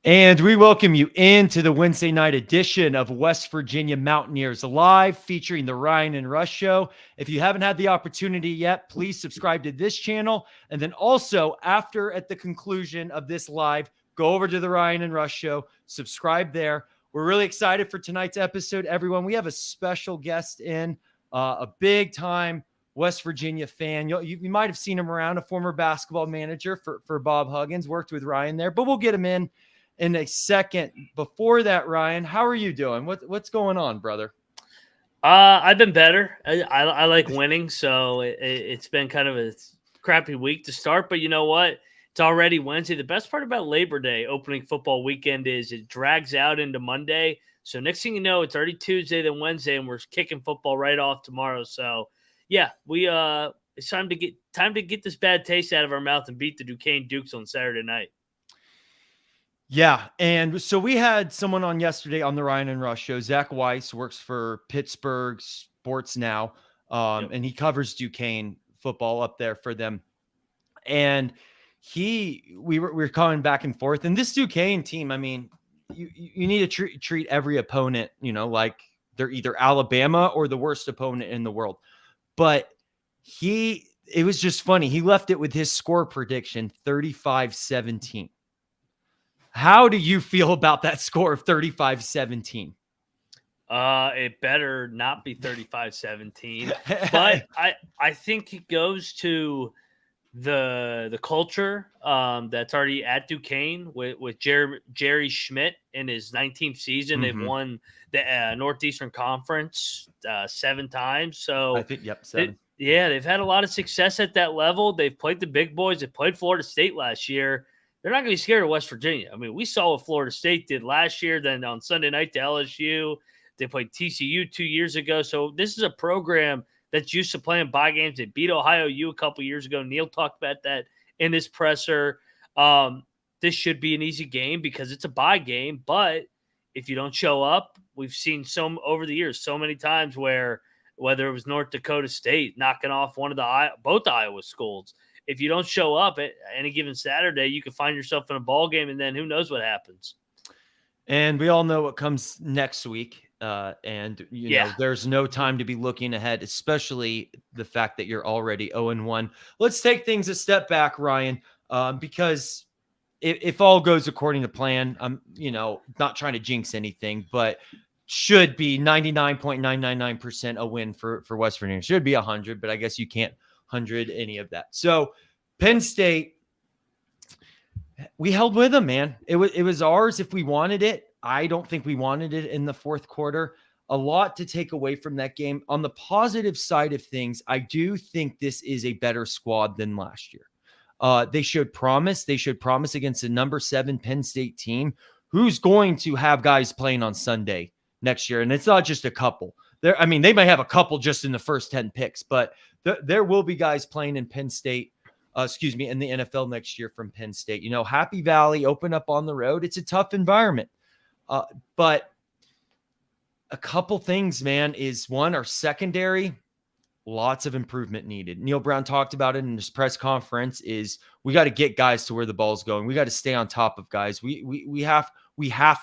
And we welcome you into the Wednesday night edition of West Virginia Mountaineers Live, featuring the Ryan and Rush Show. If you haven't had the opportunity yet, please subscribe to this channel. And then also, at the conclusion of this live, go over to the Ryan and Rush Show, subscribe there. We're really excited for tonight's episode, everyone. We have a special guest in, a big time West Virginia fan. You might have seen him around, a former basketball manager for Bob Huggins, worked with Ryan there, but we'll get him in a second. Before that, Ryan, how are you doing? What's going on, brother? I've been better. I like winning, so it's been kind of a crappy week to start. But you know what? It's already Wednesday. The best part about Labor Day opening football weekend is it drags out into Monday. So next thing you know, it's already Tuesday, then Wednesday, and we're kicking football right off tomorrow. So yeah, it's time to get this bad taste out of our mouth and beat the Duquesne Dukes on Saturday night. Yeah, and so we had someone on yesterday on the Ryan and Rush Show. Zach Weiss works for Pittsburgh Sports Now, and he covers Duquesne football up there for them. And we were coming back and forth. And this Duquesne team, I mean, you need to treat every opponent, like they're either Alabama or the worst opponent in the world. But it was just funny. He left it with his score prediction, 35-17. How do you feel about that score of 35-17? It better not be 35-17. But I think it goes to the culture that's already at Duquesne with Jerry Schmidt in his 19th season. Mm-hmm. They've won the Northeastern Conference 7 times. So I think, 7. They've had a lot of success at that level. They've played the big boys. They played Florida State last year. They're not going to be scared of West Virginia. I mean, we saw what Florida State did last year. Then on Sunday night to LSU, they played TCU 2 years ago. So this is a program that's used to playing bye games. They beat Ohio U a couple years ago. Neil talked about that in his presser. This should be an easy game because it's a bye game. But if you don't show up, we've seen over the years so many times where whether it was North Dakota State knocking off both Iowa schools. If you don't show up at any given Saturday, you can find yourself in a ball game, and then who knows what happens. And we all know what comes next week. And there's no time to be looking ahead, especially the fact that you're already 0-1. Let's take things a step back, Ryan, because if all goes according to plan, I'm not trying to jinx anything, but should be 99.999% a win for West Virginia. Should be 100, but I guess you can't 100 any of that. So Penn State, we held with them, man. It was ours if we wanted it. I don't think we wanted it in the fourth quarter. A lot to take away from that game. On the positive side of things, I do think this is a better squad than last year. They showed promise. They showed promise against the number 7 Penn State team who's going to have guys playing on Sunday next year. And it's not just a couple. They may have a couple just in the first 10 picks, but there will be guys playing in Penn State, in the NFL next year from Penn State. Happy Valley, open up on the road. It's a tough environment. But a couple things, man, is one, our secondary, lots of improvement needed. Neil Brown talked about it in his press conference, is we got to get guys to where the ball's going. We got to stay on top of guys. We have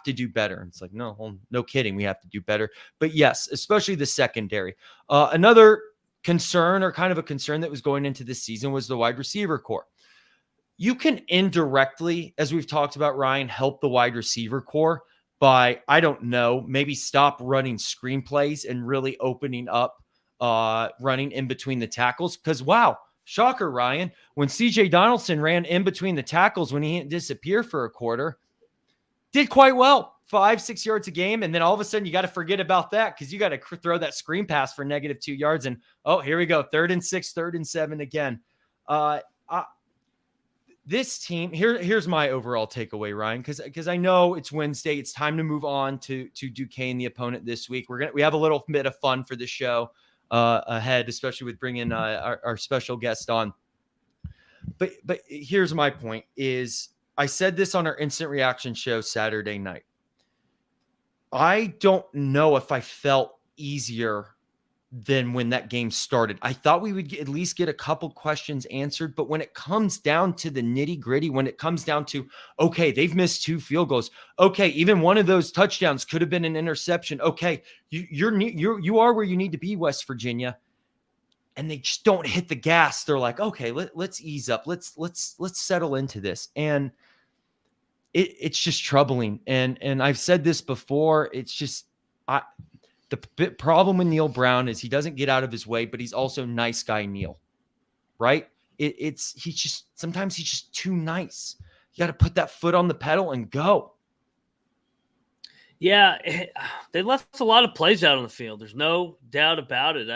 to do better. It's like, no kidding. We have to do better. But yes, especially the secondary. Another concern, or kind of a concern that was going into this season, was the wide receiver core. You can indirectly, as we've talked about, Ryan, help the wide receiver core by, I don't know, maybe stop running screenplays and really opening up running in between the tackles. Because, wow, shocker, Ryan, when CJ Donaldson ran in between the tackles when he didn't disappear for a quarter, did quite well. 5-6 yards a game, and then all of a sudden you got to forget about that because you got to throw that screen pass for -2 yards, and here we go, 3rd and 6, 3rd and 7 again. This team, here's my overall takeaway, Ryan, because I know it's Wednesday, it's time to move on to Duquesne, the opponent this week. We have a little bit of fun for the show ahead, especially with bringing our special guest on. But here's my point: is I said this on our instant reaction show Saturday night. I don't know if I felt easier than when that game started. I thought we would at least get a couple questions answered, but when it comes down to the nitty-gritty, when it comes down to, okay, they've missed 2 field goals. Okay, even one of those touchdowns could have been an interception. Okay, you are where you need to be, West Virginia. And they just don't hit the gas. They're like, okay, let's ease up. Let's settle into this. And it's just troubling. And I've said this before. It's just the problem with Neil Brown is he doesn't get out of his way, but he's also nice guy Neil, right? Sometimes he's just too nice. You got to put that foot on the pedal and go. Yeah, they left a lot of plays out on the field. There's no doubt about it.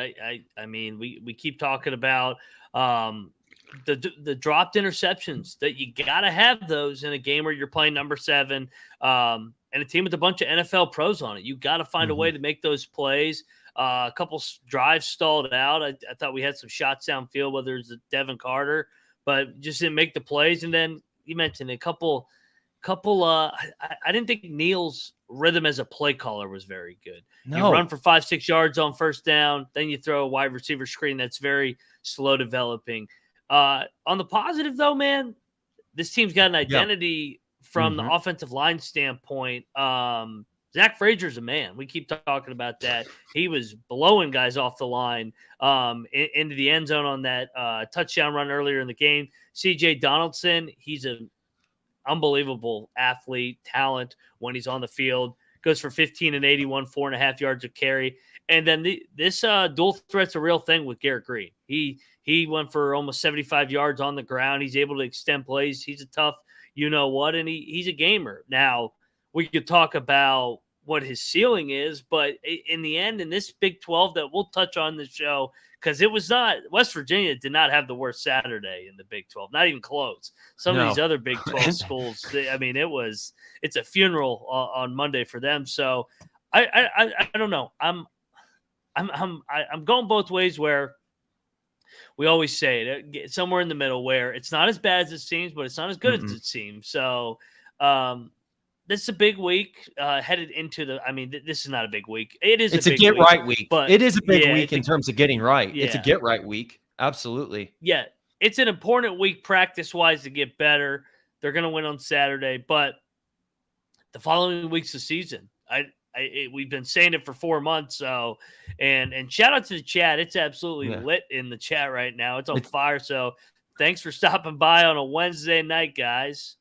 I mean, we keep talking about the dropped interceptions, that you got to have those in a game where you're playing number 7 and a team with a bunch of NFL pros on it. You got to find a way to make those plays. A couple drives stalled out. I thought we had some shots downfield, whether it's Devin Carter, but just didn't make the plays. And then you mentioned a couple. I didn't think Neil's rhythm as a play caller was very good. No. You run for 5-6 yards on first down, then you throw a wide receiver screen that's very slow developing. On the positive, though, man, this team's got an identity from the offensive line standpoint. Zach Frazier's a man. We keep talking about that. He was blowing guys off the line into the end zone on that touchdown run earlier in the game. C.J. Donaldson, he's an unbelievable athlete, talent when he's on the field. Goes for 15 and 81, 4.5 yards of carry. And then this dual threat's a real thing with Garrett Green. He went for almost 75 yards on the ground. He's able to extend plays. He's a tough you-know-what, and he's a gamer. Now, we could talk about what his ceiling is, but in the end, in this Big 12 that we'll touch on the show, because it was not – West Virginia did not have the worst Saturday in the Big 12, not even close. Some of these other Big 12 schools, it's a funeral on Monday for them. So I don't know. I'm going both ways where we always say it, somewhere in the middle, where it's not as bad as it seems, but it's not as good as it seems. So this is a big week headed into the – I mean, this is not a big week. It's a get-right week. But it is a big week in terms of getting right. Yeah. It's a get-right week. Absolutely. Yeah. It's an important week practice-wise to get better. They're going to win on Saturday. But the following week's the season. We've been saying it for 4 months. So, and shout out to the chat. It's absolutely lit in the chat right now. It's on fire. So thanks for stopping by on a Wednesday night, guys.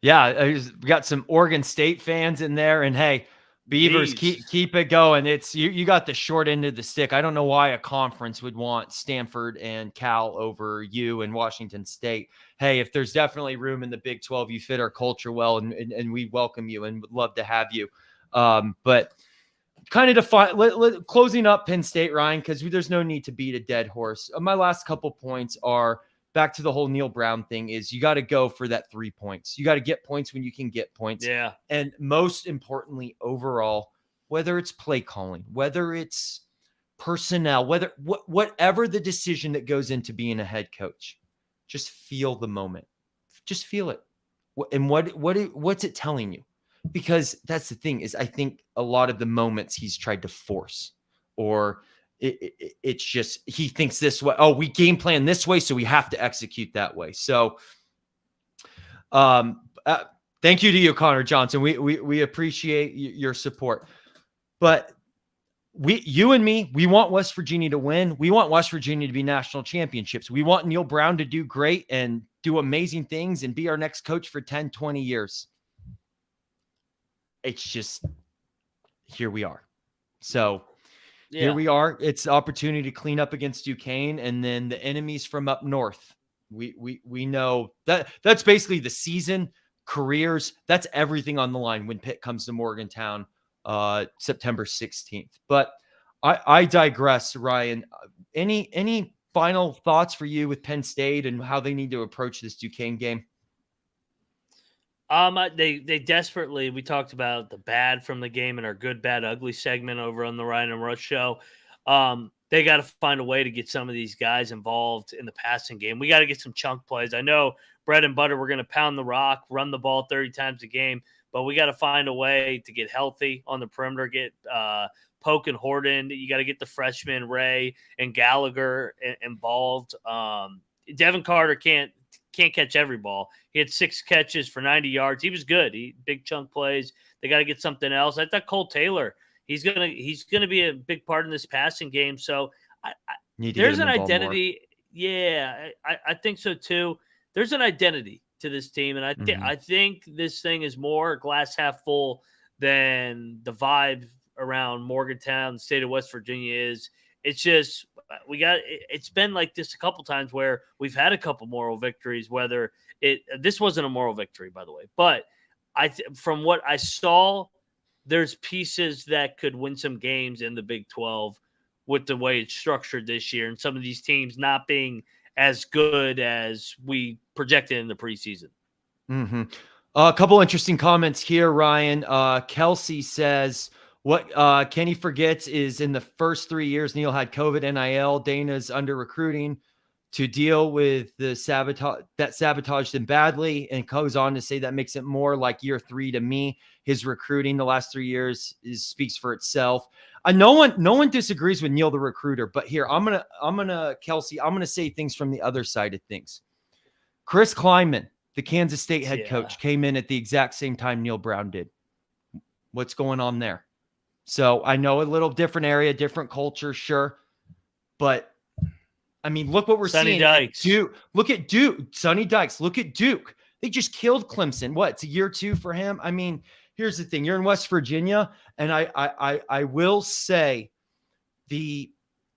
Yeah, we got some Oregon State fans in there, and hey, Beavers, keep it going. It's you got the short end of the stick. I don't know why a conference would want Stanford and Cal over you and Washington State. Hey, if there's definitely room in the Big 12, you fit our culture well, and we welcome you and would love to have you. But kind of closing up Penn State, Ryan, because there's no need to beat a dead horse. My last couple points are back to the whole Neil Brown thing is you got to go for that 3 points. You got to get points when you can get points. Yeah. And most importantly, overall, whether it's play calling, whether it's personnel, whatever the decision that goes into being a head coach, just feel the moment. Just feel it. And what's it telling you? Because that's the thing is I think a lot of the moments he's tried to force or it's just he thinks this way. Oh, we game plan this way, so we have to execute that way. So thank you to you, Connor Johnson. We appreciate your support. But you and me, we want West Virginia to win. We want West Virginia to be national championships. We want Neil Brown to do great and do amazing things and be our next coach for 10, 20 years. It's just here we are. So here we are. It's opportunity to clean up against Duquesne and then the enemies from up north. We know that's basically the season, careers. That's everything on the line when Pitt comes to Morgantown September 16th. But I digress, Ryan. Any final thoughts for you with Penn State and how they need to approach this Duquesne game? They desperately, we talked about the bad from the game in our good, bad, ugly segment over on the Ryan and Rush show. They got to find a way to get some of these guys involved in the passing game. We got to get some chunk plays. I know bread and butter. We're going to pound the rock, run the ball 30 times a game, but we got to find a way to get healthy on the perimeter, get Polk and Horton. You got to get the freshmen Ray and Gallagher involved. Devin Carter can't catch every ball. He had 6 catches for 90 yards. He was good. Big chunk plays. They got to get something else. I thought Cole Taylor, he's gonna be a big part in this passing game. So there's an identity. Yeah, I think so too. There's an identity to this team, and I think this thing is more glass half full than the vibe around Morgantown, the state of West Virginia is. It's just it's been like this a couple times where we've had a couple moral victories. Whether this wasn't a moral victory, by the way, but from what I saw, there's pieces that could win some games in the Big 12 with the way it's structured this year, and some of these teams not being as good as we projected in the preseason. A couple interesting comments here, Ryan. Kelsey says, what Kenny forgets is in the first 3 years, Neil had COVID, NIL, Dana's under recruiting to deal with the sabotage that sabotaged him badly, and goes on to say that makes it more like year 3 to me. His recruiting the last 3 years speaks for itself. No one disagrees with Neil the recruiter, but here I'm gonna Kelsey, I'm gonna say things from the other side of things. Chris Kleinman, the Kansas State head coach, came in at the exact same time Neil Brown did. What's going on there? So I know a little different area, different culture, sure, but I mean, look what we're seeing. Dykes. Duke. Look at Duke. Sonny Dykes. Look at Duke. They just killed Clemson. What? It's a year 2 for him. I mean, here's the thing. You're in West Virginia, and I will say the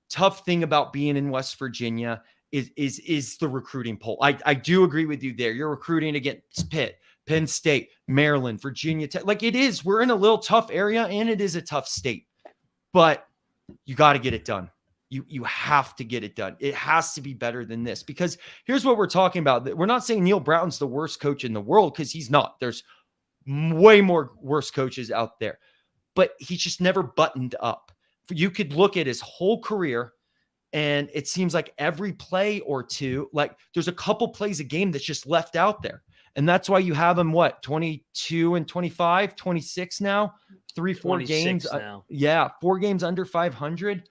tough thing about being in West Virginia is the recruiting poll. I do agree with you there. You're recruiting against Pitt, Penn State, Maryland, Virginia Tech. Like it is. We're in a little tough area, and it is a tough state. But you got to get it done. You have to get it done. It has to be better than this, because here's what we're talking about. We're not saying Neil Brown's the worst coach in the world, because he's not. There's way more worse coaches out there, but he's just never buttoned up. You could look at his whole career, and it seems like every play or two, like there's a couple plays a game that's just left out there. And that's why you have him, 22 and 25, 26 now, 3-4 games. Now. 4 games under 500.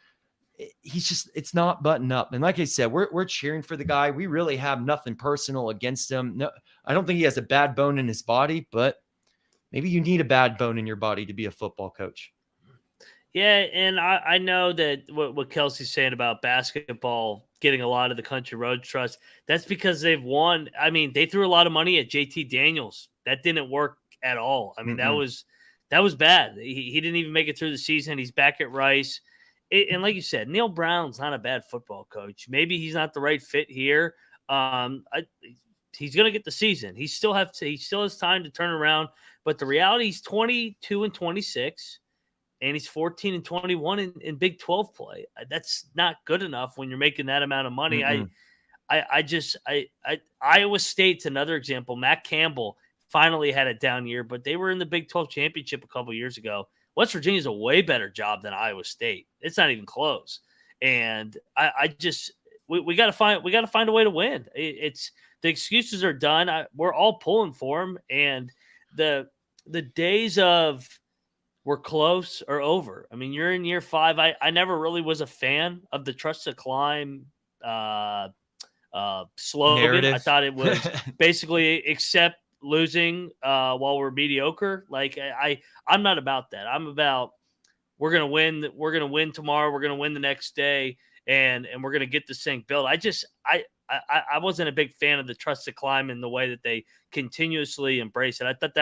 He's just, it's not buttoned up. And like I said, we're cheering for the guy. We really have nothing personal against him. No, I don't think he has a bad bone in his body, but maybe you need a bad bone in your body to be a football coach. Yeah, and I know that what Kelsey's saying about basketball getting a lot of the Country Roads trust, that's because they've won. I mean, they threw a lot of money at JT Daniels. That didn't work at all. I mean, that was bad. He didn't even make it through the season. He's back at Rice. And like you said, Neil Brown's not a bad football coach. Maybe he's not the right fit here. He's going to get the season. He still has time to turn around. But the reality, he's 22 and 26, and he's 14 and 21 in Big 12 play. That's not good enough when you're making that amount of money. Iowa State's another example. Matt Campbell finally had a down year, but they were in the Big 12 championship a couple years ago. West Virginia's a way better job than Iowa State. It's not even close. And we got to find a way to win. It's the excuses are done. We're all pulling for them, and the days of we're close are over. I mean, you're in year 5. I never really was a fan of the Trust to Climb slogan. Narrative. I thought it was basically accept losing while we're mediocre. Like I'm not about that. I'm about we're gonna win tomorrow, we're gonna win the next day, and we're gonna get this thing built. I wasn't a big fan of the Trust to Climb in the way that they continuously embrace it. I thought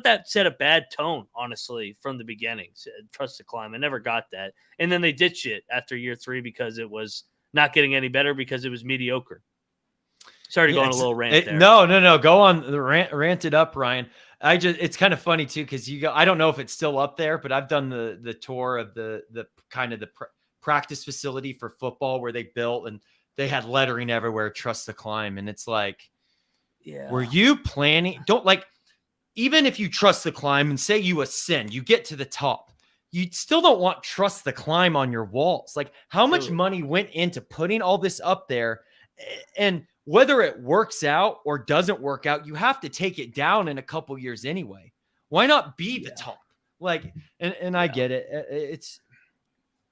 that set a bad tone, honestly, from the beginning. Trust to Climb. I never got that. And then they ditched it after year 3 because it was not getting any better because it was mediocre. Sorry to go on a little rant there. No. Go on the rant it up, Ryan. It's kind of funny too, because I don't know if it's still up there, but I've done the tour of the kind of the practice facility for football where they built, and they had lettering everywhere, Trust the Climb. And it's like, were you planning? Even if you trust the climb and say you ascend, you get to the top, you still don't want Trust the Climb on your walls. Like, how much money went into putting all this up there? And whether it works out or doesn't work out, you have to take it down in a couple years anyway. Why not be the top? Like, and I get it.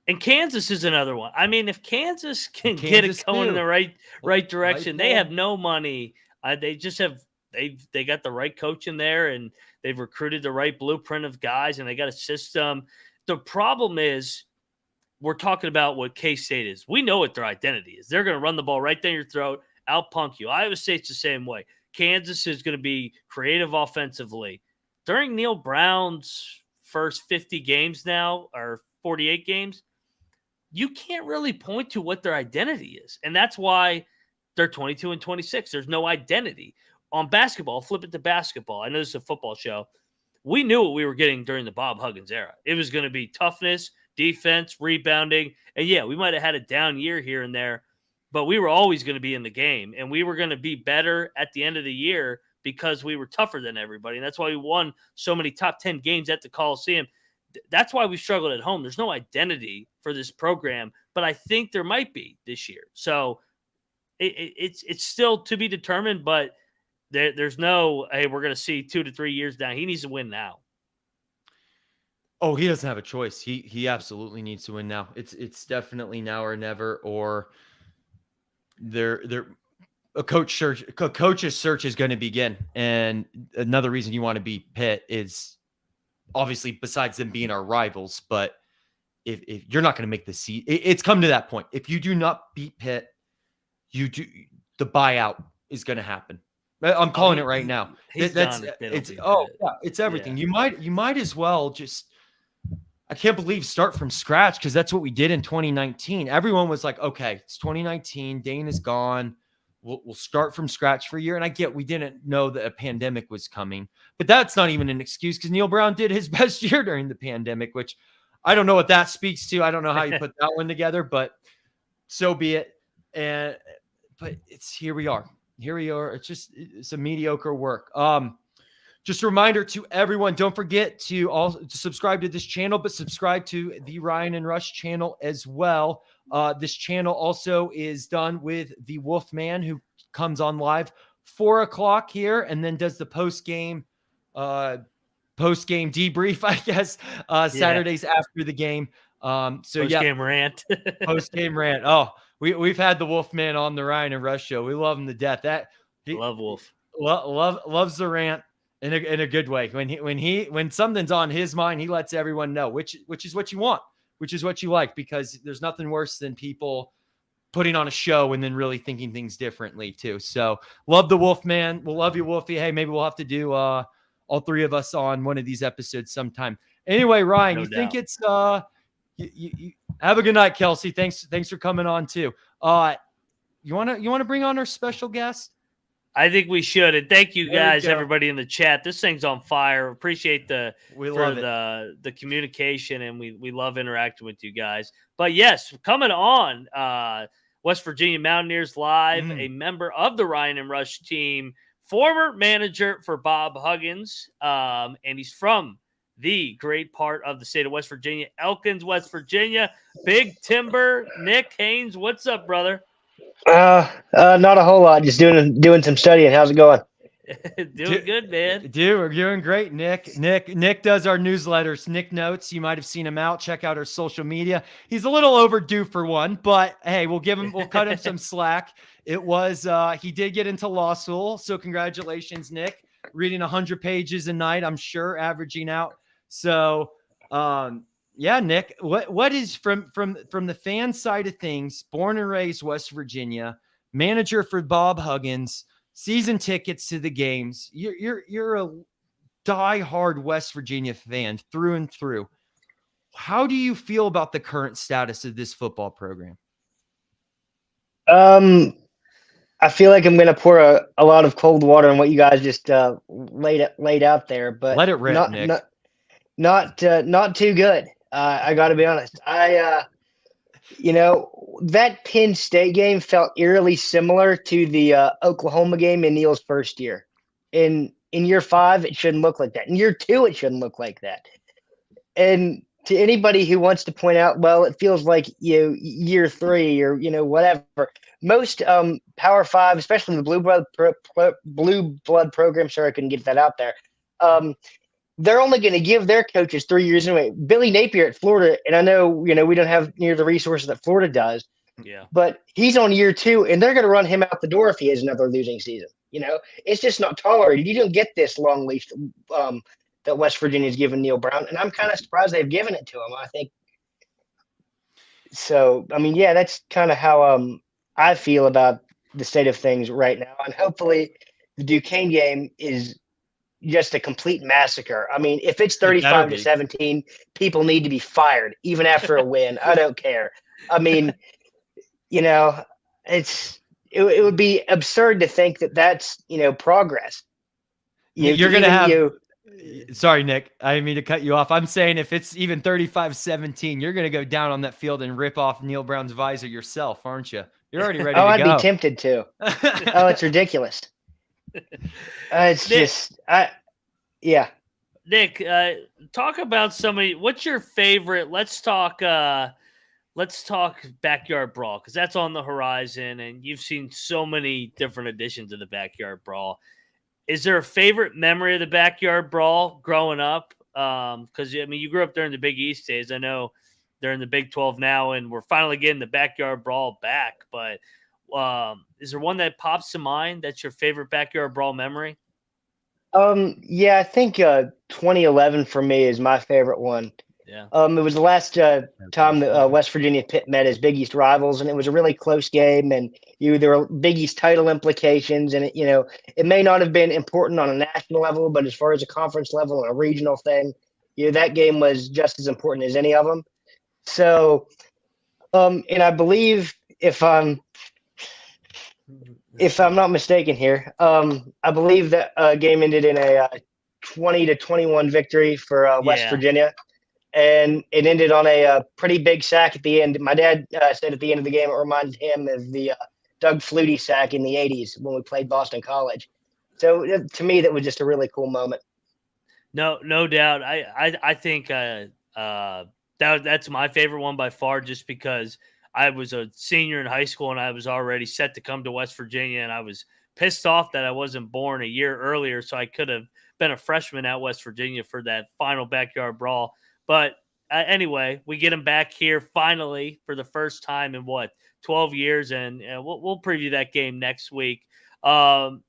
And Kansas is another one. I mean, if Kansas can get it going in the right direction, they have no money. They just have they got the right coach in there, and they've recruited the right blueprint of guys, and they got a system. The problem is, we're talking about what K-State is. We know what their identity is. They're going to run the ball right down your throat, out-punk you. Iowa State's the same way. Kansas is going to be creative offensively. During Neil Brown's first 50 games now, or 48 games, you can't really point to what their identity is. And that's why they're 22-26. There's no identity. On basketball, flip it to basketball. I know this is a football show. We knew what we were getting during the Bob Huggins era. It was going to be toughness, defense, rebounding. And yeah, we might have had a down year here and there, but we were always going to be in the game. And we were going to be better at the end of the year because we were tougher than everybody. And that's why we won so many top 10 games at the Coliseum. That's why we struggled at home. There's no identity for this program, but I think there might be this year. So it's still to be determined, but there's no, hey, we're going to see 2 to 3 years down. He needs to win now. Oh, he doesn't have a choice. He absolutely needs to win now. It's definitely now or never, or a coach's search is going to begin. And another reason you want to beat Pitt is obviously besides them being our rivals, but if you're not going to make the seat, it's come to that point. If you do not beat Pitt, the buyout is going to happen. I'm calling it right now. It's everything. Yeah. You might as well just, I can't believe start from scratch, because that's what we did in 2019. Everyone was like, okay, it's 2019. Dane is gone. We'll start from scratch for a year. And I get we didn't know that a pandemic was coming, but that's not even an excuse, because Neil Brown did his best year during the pandemic, which I don't know what that speaks to. I don't know how you put that one together, but so be it. But here we are. It's a mediocre work. Just a reminder to everyone, don't forget to subscribe to this channel, but subscribe to the Ryan and Rush channel as well. This channel also is done with the Wolfman, who comes on live 4:00 here and then does the post-game debrief, I guess, Saturdays after the game. Post-game rant. Post-game rant. Oh, we've had the Wolfman on the Ryan and Rush show. We love him to death. Love Wolf. Loves the rant in a good way. When something's on his mind, he lets everyone know, which is what you want, which is what you like, because there's nothing worse than people putting on a show and then really thinking things differently too. So love the Wolfman. We'll love you, Wolfie. Hey, maybe we'll have to do all three of us on one of these episodes sometime. Anyway, Ryan, no doubt. Think it's you have a good night, Kelsey. Thanks for coming on too. You want to bring on our special guest? I think we should. And thank you guys, everybody in the chat. This thing's on fire. Appreciate the communication, and we love interacting with you guys. But yes, coming on West Virginia Mountaineers Live, a member of the Ryan and Rush team, former manager for Bob Huggins, and he's from the great part of the state of West Virginia, Elkins, West Virginia. Big Timber, Nick Haynes. What's up, brother? Not a whole lot. Just doing some studying. How's it going? Doing good, man. Dude, we're doing great, Nick. Nick does our newsletters, Nick Notes. You might have seen him out. Check out our social media. He's a little overdue for one, but hey, we'll cut him some slack. It was he did get into law school, so congratulations, Nick. Reading 100 pages a night, I'm sure, averaging out. So yeah, Nick, what is from the fan side of things, born and raised West Virginia, manager for Bob Huggins, season tickets to the games. You're a diehard West Virginia fan through and through. How do you feel about the current status of this football program? I feel like I'm going to pour a lot of cold water on what you guys just laid out there, but let it rip, Nick. Not too good. I got to be honest. That Penn State game felt eerily similar to the Oklahoma game in Neil's first year. In year 5, it shouldn't look like that. In year 2, it shouldn't look like that. And to anybody who wants to point out, well, it feels like year 3 or whatever. most Power Five, especially the blue blood program. Sorry, I couldn't get that out there. They're only going to give their coaches 3 years anyway. Billy Napier at Florida, and I know we don't have near the resources that Florida does. Yeah. But he's on year 2, and they're going to run him out the door if he has another losing season. It's just not tolerated. You don't get this long leash that West Virginia's given Neil Brown, and I'm kind of surprised they've given it to him. I think so. I mean, yeah, that's kind of how I feel about the state of things right now, and hopefully the Duquesne game is just a complete massacre. I mean, if it's 35-17, people need to be fired, even after a win. I don't care. I mean, it would be absurd to think that that's, progress. You're going to have sorry, Nick, I didn't mean to cut you off. I'm saying if it's even 35-17, you're going to go down on that field and rip off Neil Brown's visor yourself, aren't you? You're already ready to go. I'd be tempted to. Oh, it's ridiculous. It's Nick, just, yeah. Nick, talk about what's your favorite? Let's talk backyard brawl, because that's on the horizon, and you've seen so many different additions to the backyard brawl. Is there a favorite memory of the backyard brawl growing up? Because I mean, you grew up during the Big East days. I know they're in the Big 12 now, and we're finally getting the backyard brawl back. But is there one that pops to mind that's your favorite backyard brawl memory? Yeah, I think 2011 for me is my favorite one. Yeah. It was the last time that West Virginia Pitt met as Big East rivals, and it was a really close game. And there were Big East title implications, and it may not have been important on a national level, but as far as a conference level and a regional thing, that game was just as important as any of them. So, and I believe if I'm not mistaken here, I believe that game ended in a 20-21 victory for West Virginia. And it ended on a pretty big sack at the end. My dad said at the end of the game, it reminded him of the Doug Flutie sack in the 80s when we played Boston College. So to me, that was just a really cool moment. No doubt. I think that's my favorite one by far, just because I was a senior in high school and I was already set to come to West Virginia, and I was pissed off that I wasn't born a year earlier, so I could have been a freshman at West Virginia for that final backyard brawl. But anyway, we get him back here finally for the first time in 12 years, and we'll preview that game next week. Headed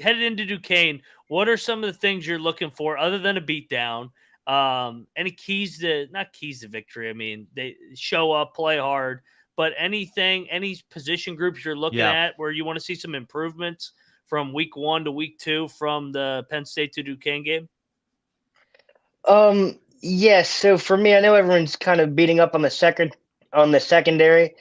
into Duquesne, what are some of the things you're looking for other than a beatdown? Any not keys to victory? I mean, they show up, play hard, but any position groups you're looking at where you want to see some improvements from week 1 to week 2 from the Penn State to Duquesne game? Yes. So for me, I know everyone's kind of beating up on the secondary.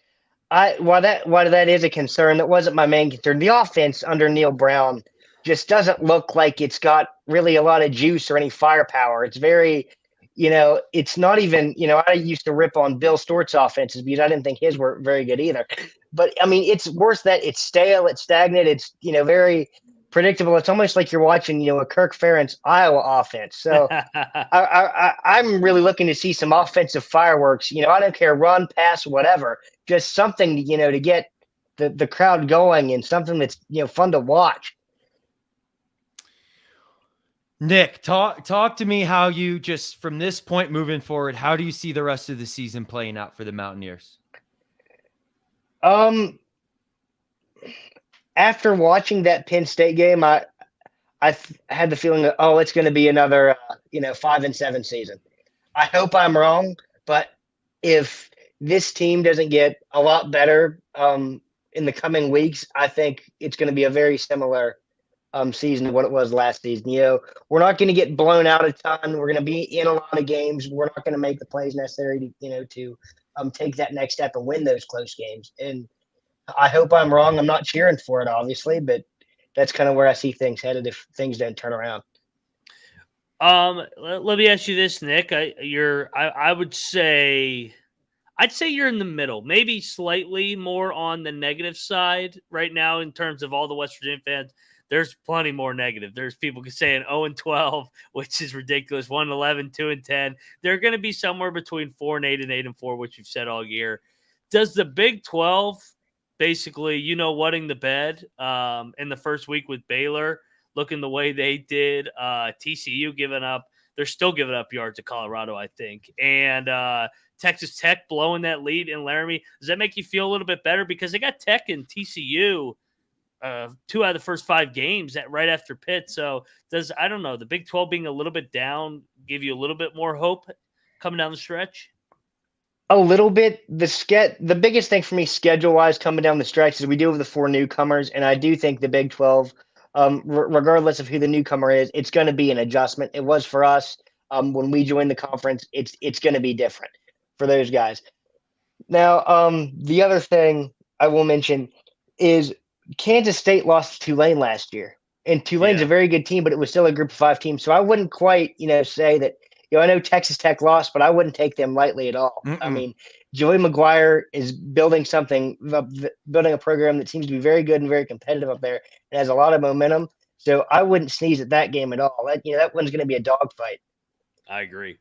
While that is a concern, that wasn't my main concern. The offense under Neil Brown just doesn't look like it's got really a lot of juice or any firepower. It's very, it's not even, I used to rip on Bill Stort's offenses because I didn't think his were very good either. But I mean, it's worse that it's stale, it's stagnant, it's, very predictable. It's almost like you're watching, a Kirk Ferentz Iowa offense. So I'm really looking to see some offensive fireworks. I don't care, run, pass, whatever, just something, to get the crowd going and something that's, fun to watch. Nick, talk to me how you just from this point moving forward, how do you see the rest of the season playing out for the Mountaineers? After watching that Penn State game, I had the feeling that, it's going to be another, 5-7 season. I hope I'm wrong, but if this team doesn't get a lot better in the coming weeks, I think it's going to be a very similar season to what it was last season. We're not going to get blown out a ton. We're going to be in a lot of games. We're not going to make the plays necessary to take that next step and win those close games. And I hope I'm wrong. I'm not cheering for it, obviously, but that's kind of where I see things headed if things don't turn around. Let me ask you this, Nick. I'd say you're in the middle, maybe slightly more on the negative side right now in terms of all the West Virginia fans. There's plenty more negative. There's people saying 0-12, which is ridiculous. 1-11, 2-10. They're going to be somewhere between 4-8 and 8-4, which you've said all year. Does the Big 12 basically, wetting the bed in the first week with Baylor looking the way they did, TCU giving up, they're still giving up yards to Colorado, I think, and Texas Tech blowing that lead in Laramie. Does that make you feel a little bit better? Because they got Tech and TCU 2 out of the first 5 games right after Pitt. So I don't know, the Big 12 being a little bit down give you a little bit more hope coming down the stretch? A little bit. The biggest thing for me schedule-wise coming down the stretch is we do have the 4 newcomers, and I do think the Big 12, regardless of who the newcomer is, it's going to be an adjustment. It was for us when we joined the conference. It's going to be different for those guys. Now, the other thing I will mention is Kansas State lost to Tulane last year, and Tulane's a very good team, but it was still a Group of 5 team. So I wouldn't quite, say that. I know Texas Tech lost, but I wouldn't take them lightly at all. I mean, Joey McGuire is building a program that seems to be very good and very competitive up there and has a lot of momentum. So I wouldn't sneeze at that game at all. That one's going to be a dogfight. I agree.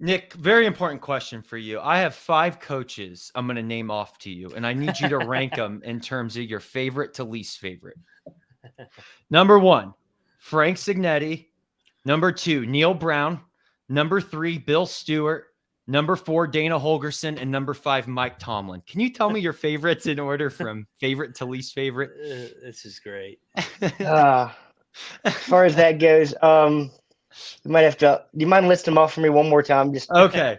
Nick, very important question for you. I have 5 coaches I'm going to name off to you, and I need you to rank them in terms of your favorite to least favorite. Number 1, Frank Signetti. Number 2, Neil Brown. Number 3, Bill Stewart. Number 4, Dana Holgerson. And number 5, Mike Tomlin. Can you tell me your favorites in order from favorite to least favorite? This is great. As far as that goes, you might have to. Do you mind listing them off for me one more time? Just okay.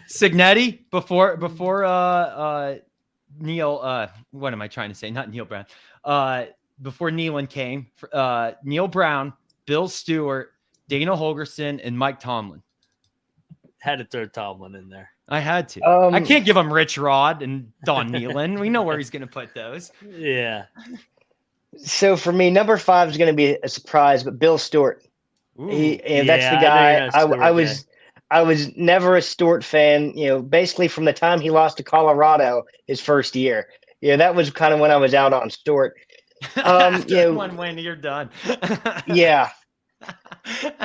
Signetti before Neil. What am I trying to say? Not Neil Brown. Before Nealon came, Neil Brown, Bill Stewart, Dana Holgerson, and Mike Tomlin. Had to throw Tomlin in there. I had to. I can't give him Rich Rod and Don Nealon. We know where he's going to put those. Yeah. So for me, number 5 is going to be a surprise, but Bill Stewart. That's the guy. I was never a Stewart fan. Basically from the time he lost to Colorado his first year. That was kind of when I was out on Stewart. After one win, you're done. Yeah.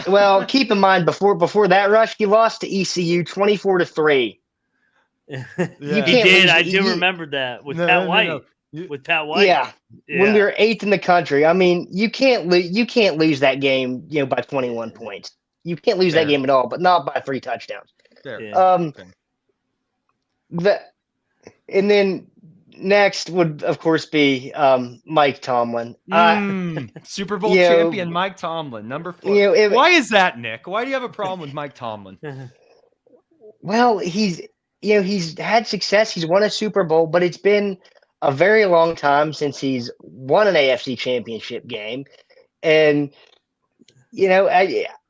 Well, keep in mind before that rush, he lost to ECU 24-3. Yeah. He did. I do remember that with Pat White. No. With Pat White. Yeah. When we were 8th in the country. I mean, you can't lose that game, by 21 points. You can't lose that game at all, but not by 3 touchdowns. And then next would, of course, be Mike Tomlin. Super Bowl champion Mike Tomlin, number 4. Why is that, Nick? Why do you have a problem with Mike Tomlin? Well, he's had success. He's won a Super Bowl, but it's been a very long time since he's won an AFC championship game. And,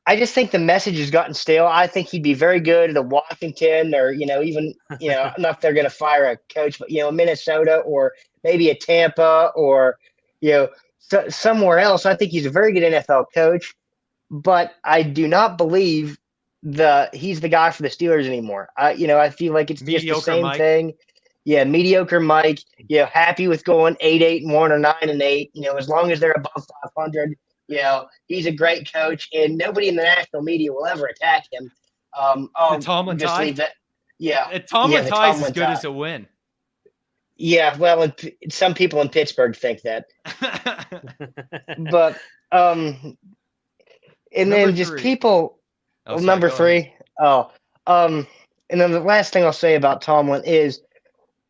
I just think the message has gotten stale. I think he'd be very good at a Washington or, even, not if they're going to fire a coach, but, Minnesota or maybe a Tampa or, somewhere else. I think he's a very good NFL coach, but I do not believe he's the guy for the Steelers anymore. I feel like it's just the same thing. Yeah, mediocre Mike. Happy with going 8-8-1 or 9-8. As long as they're above 500. He's a great coach, and nobody in the national media will ever attack him. The Tomlin tie? Tomlin tie is as good as a win. Yeah, well, some people in Pittsburgh think that. But and then just people. Number 3. And then the last thing I'll say about Tomlin is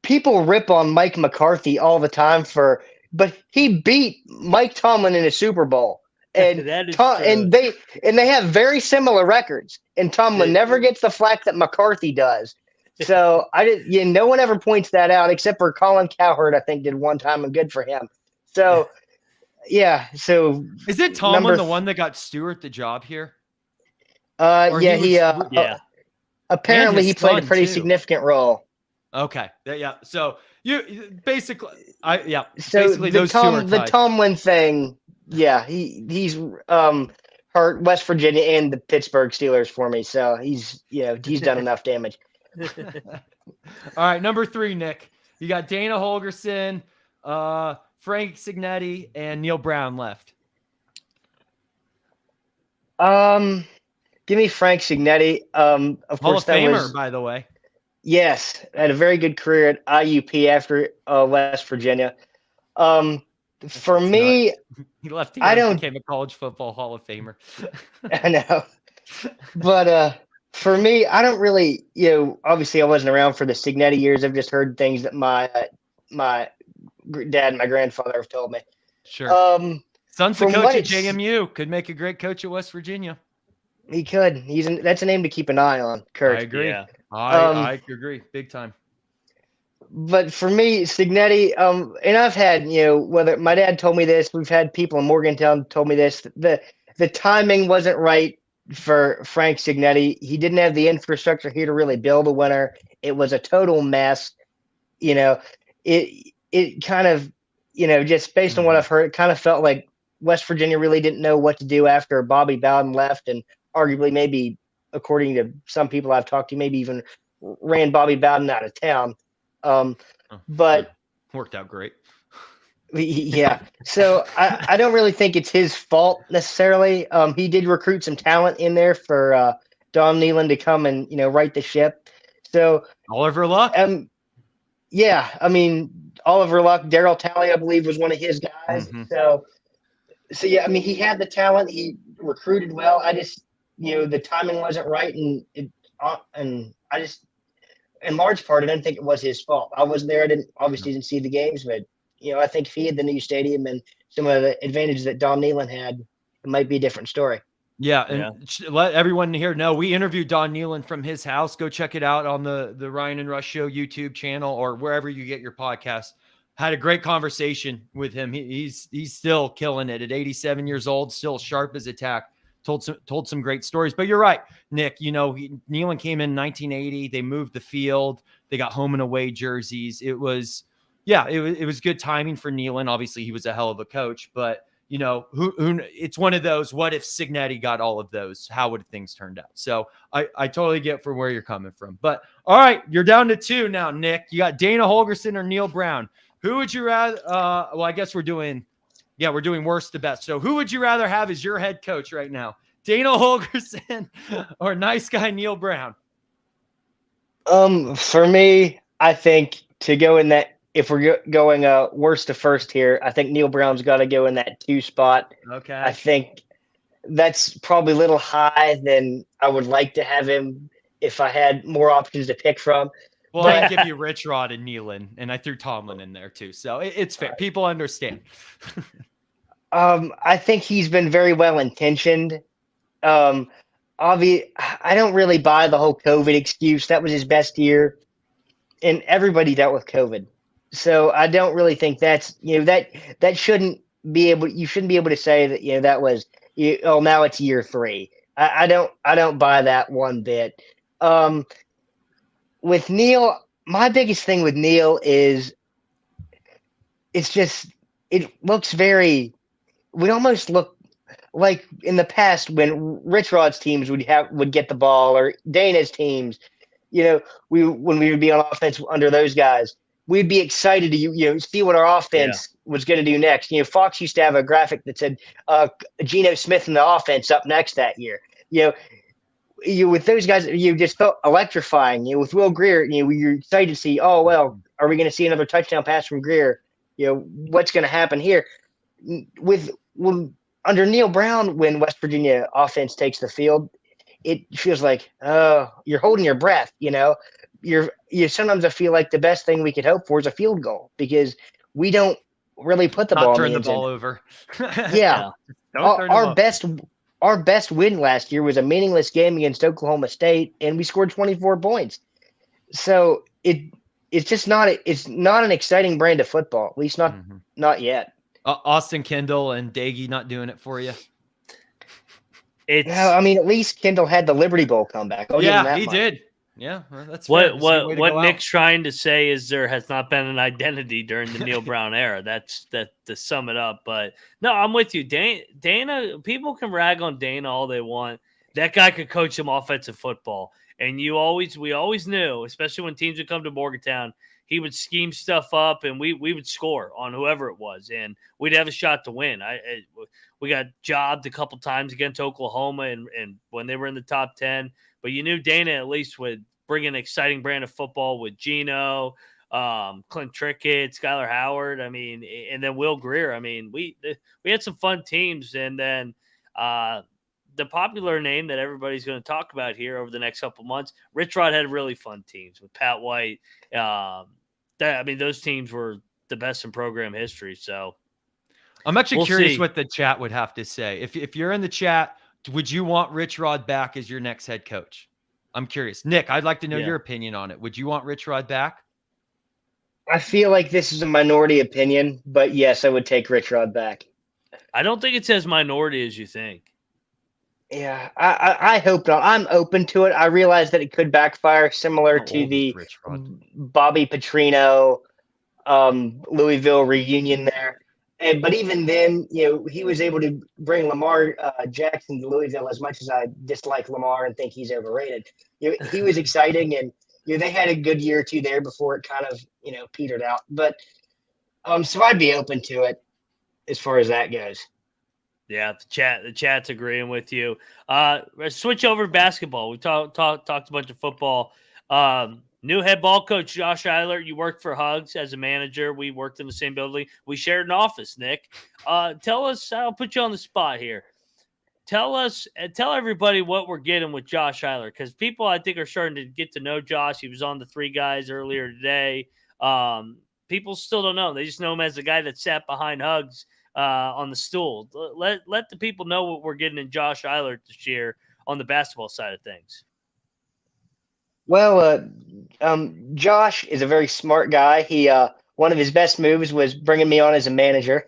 people rip on Mike McCarthy all the time but he beat Mike Tomlin in a Super Bowl. And and they have very similar records. And Tomlin never gets the flack that McCarthy does. So no one ever points that out except for Colin Cowherd, I think, did one time, and good for him. So So is it Tomlin the one that got Stewart the job here? Apparently he played a pretty significant role. Okay. Yeah. So you basically, So basically those two are tied. The Tomlin thing, he's hurt West Virginia and the Pittsburgh Steelers for me. So he's done enough damage. All right, number 3, Nick. You got Dana Holgerson, Frank Signetti, and Neil Brown left. Give me Frank Signetti. Of Hall course, of Famer, by the way. Yes, had a very good career at IUP after West Virginia. For That's nuts. me, He left here I and don't. became a college football Hall of Famer. I know, but for me, I don't really. Obviously, I wasn't around for the Signetti years. I've just heard things that my dad and my grandfather have told me. Sure. Um, Son's the from coach what at it's JMU. Could make a great coach at West Virginia. he could. That's a name to keep an eye on, I Kurt. agree. Yeah. I agree. Big time. But for me, Signetti, and I've had, whether my dad told me this, we've had people in Morgantown told me this. The timing wasn't right for Frank Signetti. He didn't have the infrastructure here to really build a winner. It was a total mess. You know, it kind of, just based on what I've heard, it kind of felt like West Virginia really didn't know what to do after Bobby Bowden left, and arguably maybe, according to some people I've talked to, maybe even ran Bobby Bowden out of town. Um, Oh, but worked out great. yeah, so I don't really think it's his fault necessarily. He did recruit some talent in there for Don Nealon to come and right the ship. So Oliver Luck. yeah, I mean Oliver Luck, Daryl Talley, I believe, was one of his guys. So yeah, I mean he had the talent, he recruited well. I just the timing wasn't right, and I just in large part I didn't think it was his fault. I wasn't there. I didn't see the games, but I think if he had the new stadium and some of the advantages that Don Nealon had, it might be a different story. Yeah, and let everyone here know we interviewed Don Nealon from his house. Go check it out on the Ryan and Rush Show YouTube channel or wherever you get your podcast. Had a great conversation with him. He's still killing it at 87 years old, still sharp as a tack. Told some great stories. But you're right, Nick. Nealon came in 1980. They moved the field. They got home and away jerseys. It was good timing for Nealon. Obviously, he was a hell of a coach, but who it's one of those, what if Signetti got all of those? How would things turned out? So I totally get from where you're coming from. But all right, you're down to two now, Nick. You got Dana Holgorsen or Neil Brown. Who would you rather? Well, I guess we're doing worst to best. So who would you rather have as your head coach right now? Dana Holgorsen or nice guy Neil Brown? For me, I think to go in that, if we're going worst to first here, I think Neil Brown's got to go in that 2 spot. Okay. I think that's probably a little high than I would like to have him if I had more options to pick from. Well, I give you Rich Rod and Nealon, and I threw Tomlin in there too. So it's fair. People understand. I think he's been very well intentioned. I don't really buy the whole COVID excuse. That was his best year, and everybody dealt with COVID. So I don't really think that's that shouldn't be able. You shouldn't be able to say that that was now it's year 3. I don't buy that one bit. With Neil, my biggest thing with Neil is it looks very. We almost look like in the past when Rich Rod's teams would get the ball, or Dana's teams, when we would be on offense under those guys, we'd be excited to see what our offense was going to do next. Fox used to have a graphic that said Geno Smith in the offense up next that year. With those guys, you just felt electrifying. With Will Greer, you're excited to see. Oh well, are we going to see another touchdown pass from Greer? What's going to happen here? Under Neil Brown, when West Virginia offense takes the field, it feels like you're holding your breath. Sometimes I feel like the best thing we could hope for is a field goal because we don't really put the ball in the end zone. Over. Yeah, our best win last year was a meaningless game against Oklahoma State, and we scored 24 points. So it's just not an exciting brand of football, at least not yet. Austin Kendall and Daggy not doing it for you. I mean, at least Kendall had the Liberty Bowl comeback. He did. Yeah, well, that's fair. What Nick's trying to say is there has not been an identity during the Neil Brown era. That's to sum it up. But no, I'm with you, Dana. People can rag on Dana all they want. That guy could coach some offensive football, and we always knew, especially when teams would come to Morgantown, he would scheme stuff up, and we would score on whoever it was, and we'd have a shot to win. We got jobbed a couple times against Oklahoma, and when they were in the top 10. But you knew Dana at least would bring an exciting brand of football with Geno, Clint Trickett, Skylar Howard. I mean, and then Will Greer. I mean, we had some fun teams, and then the popular name that everybody's going to talk about here over the next couple months, Rich Rod had really fun teams with Pat White. Those teams were the best in program history. So I'm actually we'll curious see what the chat would have to say. If you're in the chat, would you want Rich Rod back as your next head coach? I'm curious. Nick, I'd like to know your opinion on it. Would you want Rich Rod back? I feel like this is a minority opinion, but yes, I would take Rich Rod back. I don't think it's as minority as you think. Yeah, I hope not. I'm open to it. I realize that it could backfire, similar to the Bobby Petrino, Louisville reunion there. But even then, he was able to bring Lamar Jackson to Louisville. As much as I dislike Lamar and think he's overrated, he was exciting, and they had a good year or two there before it kind of petered out. But so I'd be open to it as far as that goes. Yeah, the chat's agreeing with you. Switch over to basketball. We talked a bunch of football. New head ball coach Josh Eiler. You worked for Hugs as a manager. We worked in the same building. We shared an office. Nick, tell us. I'll put you on the spot here. Tell everybody what we're getting with Josh Eiler, because people I think are starting to get to know Josh. He was on the Three Guys earlier today. People still don't know. They just know him as the guy that sat behind Hugs on the stool. Let the people know what we're getting in Josh Eiler this year on the basketball side of things. Well, Josh is a very smart guy. He one of his best moves was bringing me on as a manager.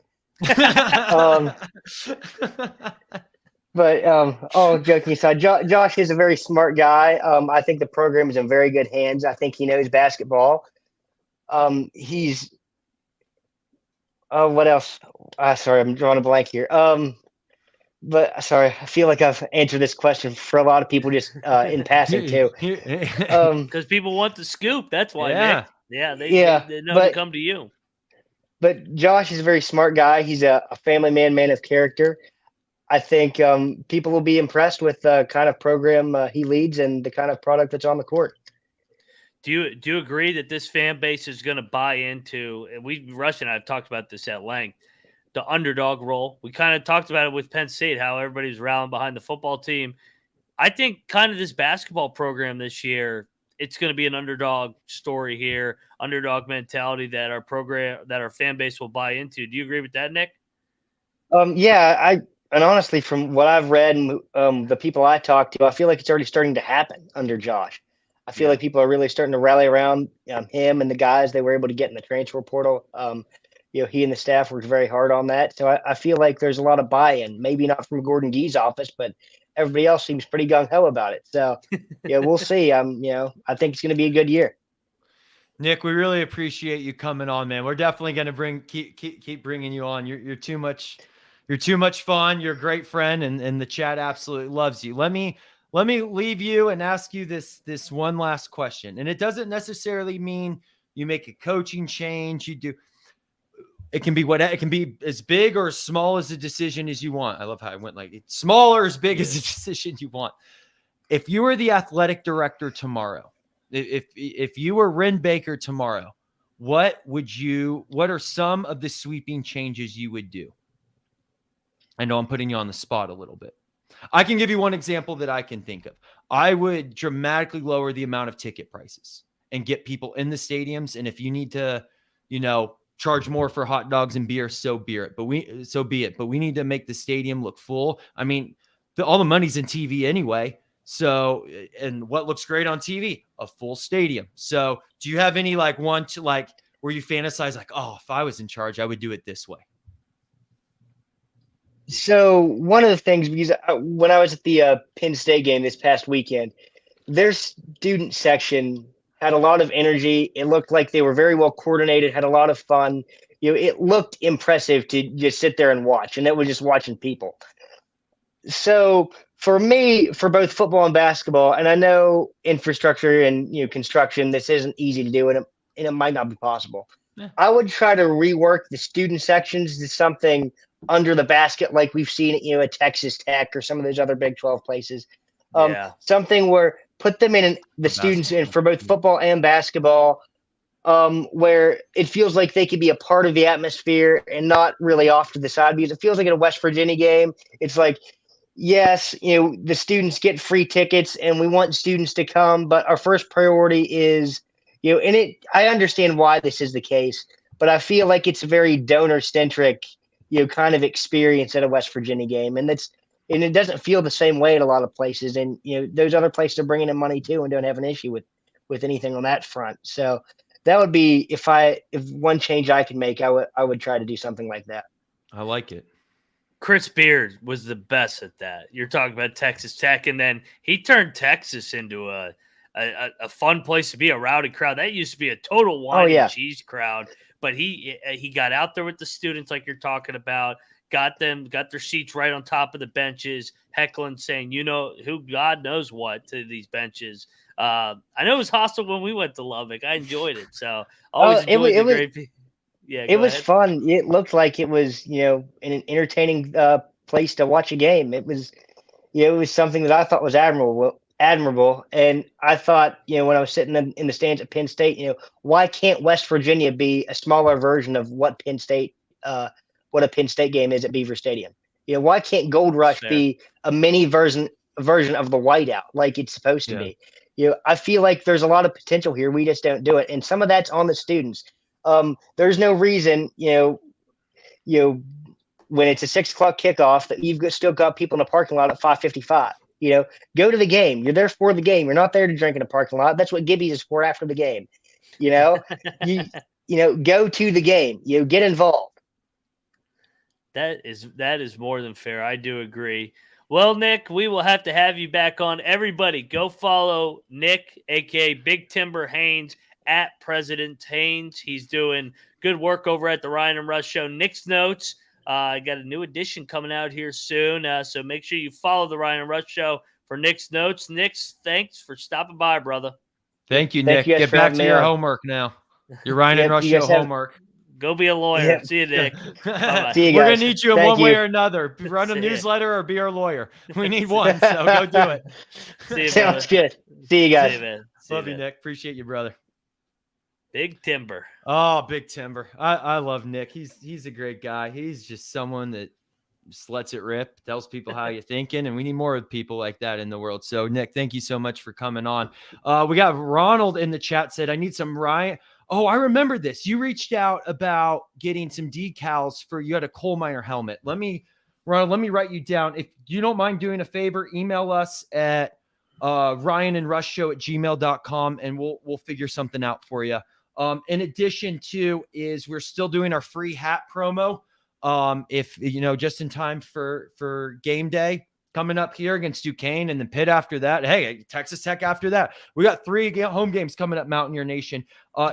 But all joking aside, Josh is a very smart guy. I think the program is in very good hands. I think he knows basketball. He's what else? Sorry, I'm drawing a blank here. But sorry, I feel like I've answered this question for a lot of people just in passing too. Because people want the scoop. That's why. Nick. They know to come to you. But Josh is a very smart guy. He's a family man of character. I think people will be impressed with the kind of program he leads and the kind of product that's on the court. Do you agree that this fan base is going to buy into, and Rush and I have talked about this at length, the underdog role? We kind of talked about it with Penn State, how everybody's rallying behind the football team. I think kind of this basketball program this year, it's going to be an underdog story here, underdog mentality that our fan base will buy into. Do you agree with that, Nick? And honestly, from what I've read and the people I talked to, I feel like it's already starting to happen under Josh. I feel like people are really starting to rally around him and the guys they were able to get in the transfer portal. He and the staff worked very hard on that. So I feel like there's a lot of buy-in, maybe not from Gordon Gee's office, but everybody else seems pretty gung-ho about it. So, we'll see. I think it's going to be a good year. Nick, we really appreciate you coming on, man. We're definitely going to keep bringing you on. You're too much fun. You're a great friend, and the chat absolutely loves you. Let me leave you and ask you this one last question. And it doesn't necessarily mean you make a coaching change. You do. It can be as big or as small as a decision as you want. I love how I went like it's small or as big as a decision you want. If you were the athletic director tomorrow, if you were Ren Baker tomorrow, what are some of the sweeping changes you would do? I know I'm putting you on the spot a little bit. I can give you one example that I can think of. I would dramatically lower the amount of ticket prices and get people in the stadiums. And if you need to, charge more for hot dogs and beer, so be it. But we need to make the stadium look full. I mean, all the money's in TV anyway. So, and what looks great on TV? A full stadium. So, do you have any where you fantasize if I was in charge, I would do it this way? So one of the things, because when I was at the Penn State game this past weekend, their student section had a lot of energy. It looked like they were very well coordinated, had a lot of fun. It looked impressive to just sit there and watch, and it was just watching people. So for me, for both football and basketball, and I know infrastructure and construction, this isn't easy to do, and it might not be possible. Yeah. I would try to rework the student sections to something under the basket, like we've seen at Texas Tech or some of those other Big 12 places. Something where put them in the students in for both football and basketball, where it feels like they could be a part of the atmosphere and not really off to the side, because it feels like in a West Virginia game, it's like, yes, the students get free tickets and we want students to come, but our first priority is, I understand why this is the case, but I feel like it's a very donor centric, kind of experience at a West Virginia game. And it doesn't feel the same way at a lot of places. And, those other places are bringing in money too and don't have an issue with anything on that front. So that would be, if one change I could make, I would try to do something like that. I like it. Chris Beard was the best at that. You're talking about Texas Tech, and then he turned Texas into a fun place to be, a rowdy crowd. That used to be a total wine and cheese crowd, but he got out there with the students like you're talking about, got their seats right on top of the benches, heckling, saying, who God knows what to these benches. I know it was hostile when we went to Lubbock. I enjoyed it. So always enjoyed the great people. Yeah, it was fun. It looked like it was, an entertaining place to watch a game. It was, it was something that I thought was admirable. And I thought, when I was sitting in the stands at Penn State, why can't West Virginia be a smaller version of what a Penn State game is at Beaver Stadium? Why can't Gold Rush be a mini version of the whiteout like it's supposed to be? I feel like there's a lot of potential here. We just don't do it. And some of that's on the students. There's no reason, when it's a 6 o'clock kickoff, that you've still got people in the parking lot at 5:55. Go to the game. You're there for the game. You're not there to drink in a parking lot. That's what Gibby's is for after the game. Go to the game. Get involved. That is more than fair. I do agree. Well, Nick, we will have to have you back on. Everybody, go follow Nick, aka Big Timber Haynes, at President Haynes. He's doing good work over at the Ryan and Rush Show. Nick's Notes. I got a new edition coming out here soon. So make sure you follow the Ryan and Rush Show for Nick's Notes. Nick's, thanks for stopping by, brother. Thank you, Nick. Get back to your homework now. Your Ryan and Rush Show homework. Go be a lawyer. Yep. See you, Nick. See you We're guys. going to need you in one way or another. Run a newsletter or be our lawyer. We need one, so go do it. See you, Sounds good. See you guys. See you, man. Love you, Nick. Appreciate you, brother. Big Timber. Oh, Big Timber. I love Nick. He's a great guy. He's just someone that just lets it rip, tells people how you're thinking, and we need more of people like that in the world. So, Nick, thank you so much for coming on. We got Ronald in the chat said, I need some Ryan. Oh, I remember this. You reached out about getting some decals you had a coal miner helmet. Ronald, let me write you down. If you don't mind doing a favor, email us at ryanandrushshow@gmail.com and we'll figure something out for you. In addition to we're still doing our free hat promo. If just in time for game day coming up here against Duquesne and then Pitt after that. Hey, Texas Tech after that. We got 3 home games coming up, Mountaineer Nation.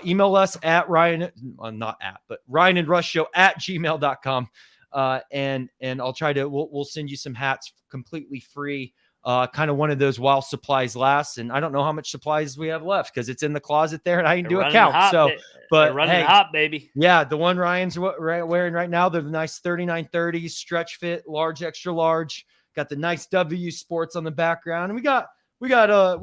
Email us at ryanandrushshow@gmail.com. And I'll try to, we'll send you some hats completely free. Kind of one of those while supplies last. And I don't know how much supplies we have left because it's in the closet there and I didn't do a count. But running hot, baby. Yeah, the one Ryan's wearing right now, they're the nice 3930s, stretch fit, large, extra large. Got the nice W Sports on the background. And we got a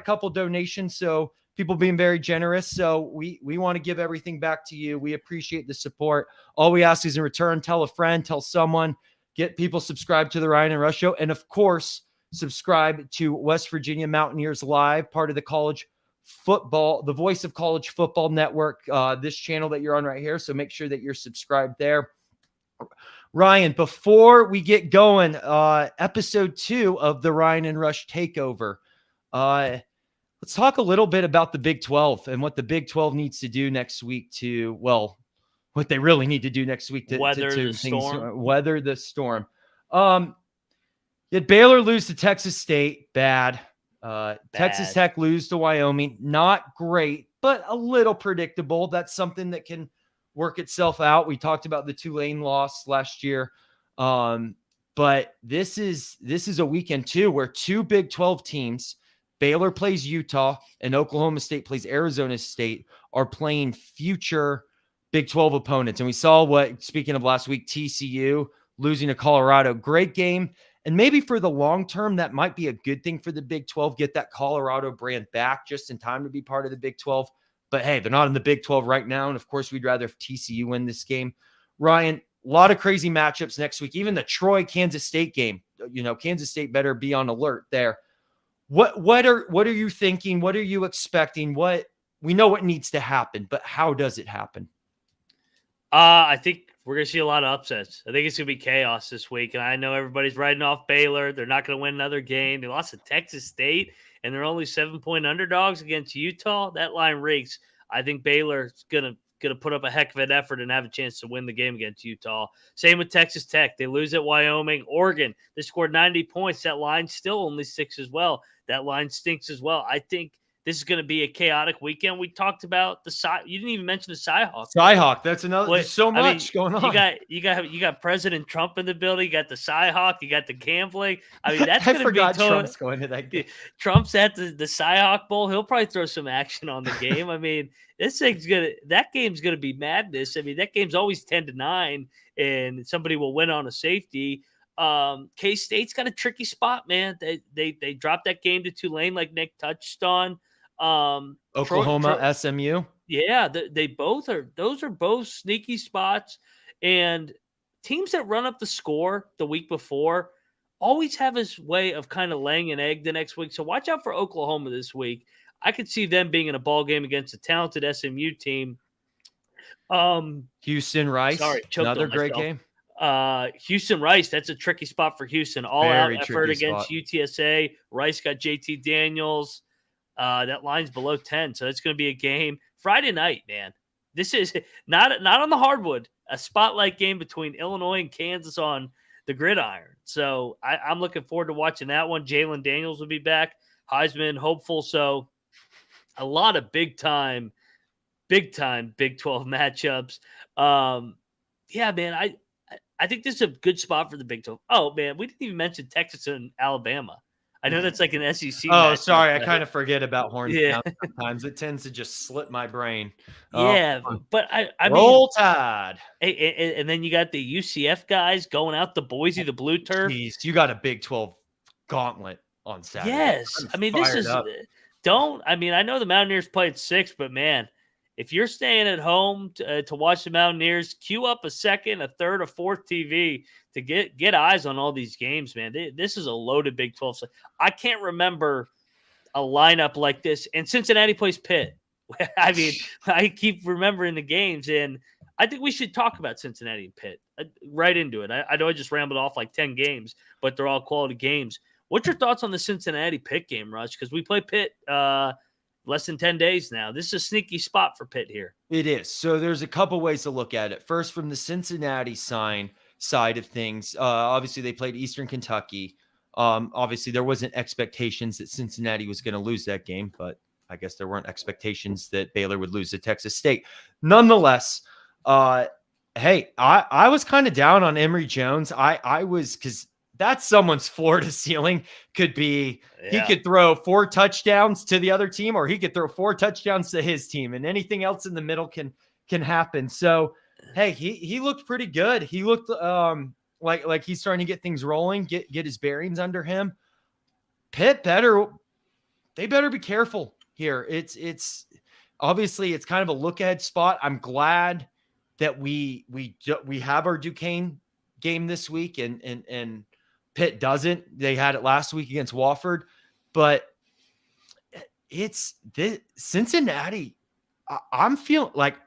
couple donations. So people being very generous. So we want to give everything back to you. We appreciate the support. All we ask is in return, tell a friend, tell someone, get people subscribed to the Ryan and Rush Show. And of course, subscribe to West Virginia Mountaineers Live, part of the the Voice of College Football Network, this channel that you're on right here. So make sure that you're subscribed there. Ryan, before we get going, episode 2 of the Ryan and Rush Takeover, let's talk a little bit about the Big 12 and what the Big 12 needs to do next week what they really need to do next week to weather the storm. Did Baylor lose to Texas State? Bad. Texas Tech lose to Wyoming. Not great, but a little predictable. That's something that can work itself out. We talked about the Tulane loss last year. But this is a weekend too, where 2 Big 12 teams, Baylor plays Utah and Oklahoma State plays Arizona State, are playing future Big 12 opponents. And we saw speaking of last week, TCU losing to Colorado, great game. And maybe for the long term, that might be a good thing for the Big 12, get that Colorado brand back just in time to be part of the Big 12. But hey, they're not in the Big 12 right now. And of course, we'd rather TCU win this game. Ryan, a lot of crazy matchups next week. Even the Troy-Kansas State game, Kansas State better be on alert there. What are you thinking? What are you expecting? We know what needs to happen, but how does it happen? I think we're going to see a lot of upsets. I think it's going to be chaos this week. And I know everybody's writing off Baylor. They're not going to win another game. They lost to Texas State, and they're only 7-point underdogs against Utah. That line reeks. I think Baylor's going to put up a heck of an effort and have a chance to win the game against Utah. Same with Texas Tech. They lose at Wyoming. Oregon, they scored 90 points. That line's still only 6 as well. That line stinks as well. I think this is going to be a chaotic weekend. We talked about the you didn't even mention the Cyhawk. Cyhawk, that's another. There's so much going on. You got President Trump in the building. You got the Cyhawk. You got the gambling. I mean, that's going to be Trump's going to that game. Trump's at the Cyhawk Bowl. He'll probably throw some action on the game. I mean, that game's gonna be madness. I mean, that game's always 10-9, and somebody will win on a safety. K-State's got a tricky spot, man. They dropped that game to Tulane, like Nick touched on. Oklahoma, SMU. Yeah, those are both sneaky spots, and teams that run up the score the week before always have this way of kind of laying an egg the next week. So watch out for Oklahoma this week. I could see them being in a ball game against a talented SMU team. Houston Rice, another great game. Houston Rice, that's a tricky spot for Houston. All-out effort against UTSA. Rice got JT Daniels. That line's below 10, so it's going to be a game. Friday night, man. This is not on the hardwood. A spotlight game between Illinois and Kansas on the gridiron. So I'm looking forward to watching that one. Jalen Daniels will be back. Heisman hopeful. So a lot of big time Big 12 matchups. Yeah, man, I think this is a good spot for the Big 12. Oh, man, we didn't even mention Texas and Alabama. I know that's like an SEC. Oh, sorry. I kind of forget about Horns. Yeah. Sometimes it tends to just slip my brain. Yeah, but I Roll Tide. And then you got the UCF guys going out to Boise, the blue turf. Jeez, you got a Big 12 gauntlet on Saturday. Yes. I mean, this is up. I know the Mountaineers play at 6, but man, if you're staying at home to watch the Mountaineers, queue up a second, a third, a fourth TV to get eyes on all these games, man. This is a loaded Big 12. So I can't remember a lineup like this. And Cincinnati plays Pitt. I mean, I keep remembering the games, and I think we should talk about Cincinnati and Pitt right into it. I know I just rambled off like 10 games, but they're all quality games. What's your thoughts on the Cincinnati Pitt game, Rush? Because we play Pitt less than 10 days now. This is a sneaky spot for Pitt here. It is. So there's a couple ways to look at it. First, from the Cincinnati side of things, obviously they played Eastern Kentucky. Obviously there wasn't expectations that Cincinnati was going to lose that game, but I guess there weren't expectations that Baylor would lose to Texas State. Nonetheless, hey, I was kind of down on Emory Jones. I was, because that's someone's floor to ceiling. Could be, He could throw 4 touchdowns to the other team, or he could throw 4 touchdowns to his team, and anything else in the middle can happen. So, hey, he looked pretty good. He looked like he's starting to get things rolling, get his bearings under him. Pitt they better be careful here. It's obviously it's kind of a look ahead spot. I'm glad that we have our Duquesne game this week, and Pitt doesn't. They had it last week against Wofford, but it's this Cincinnati. I'm feeling like,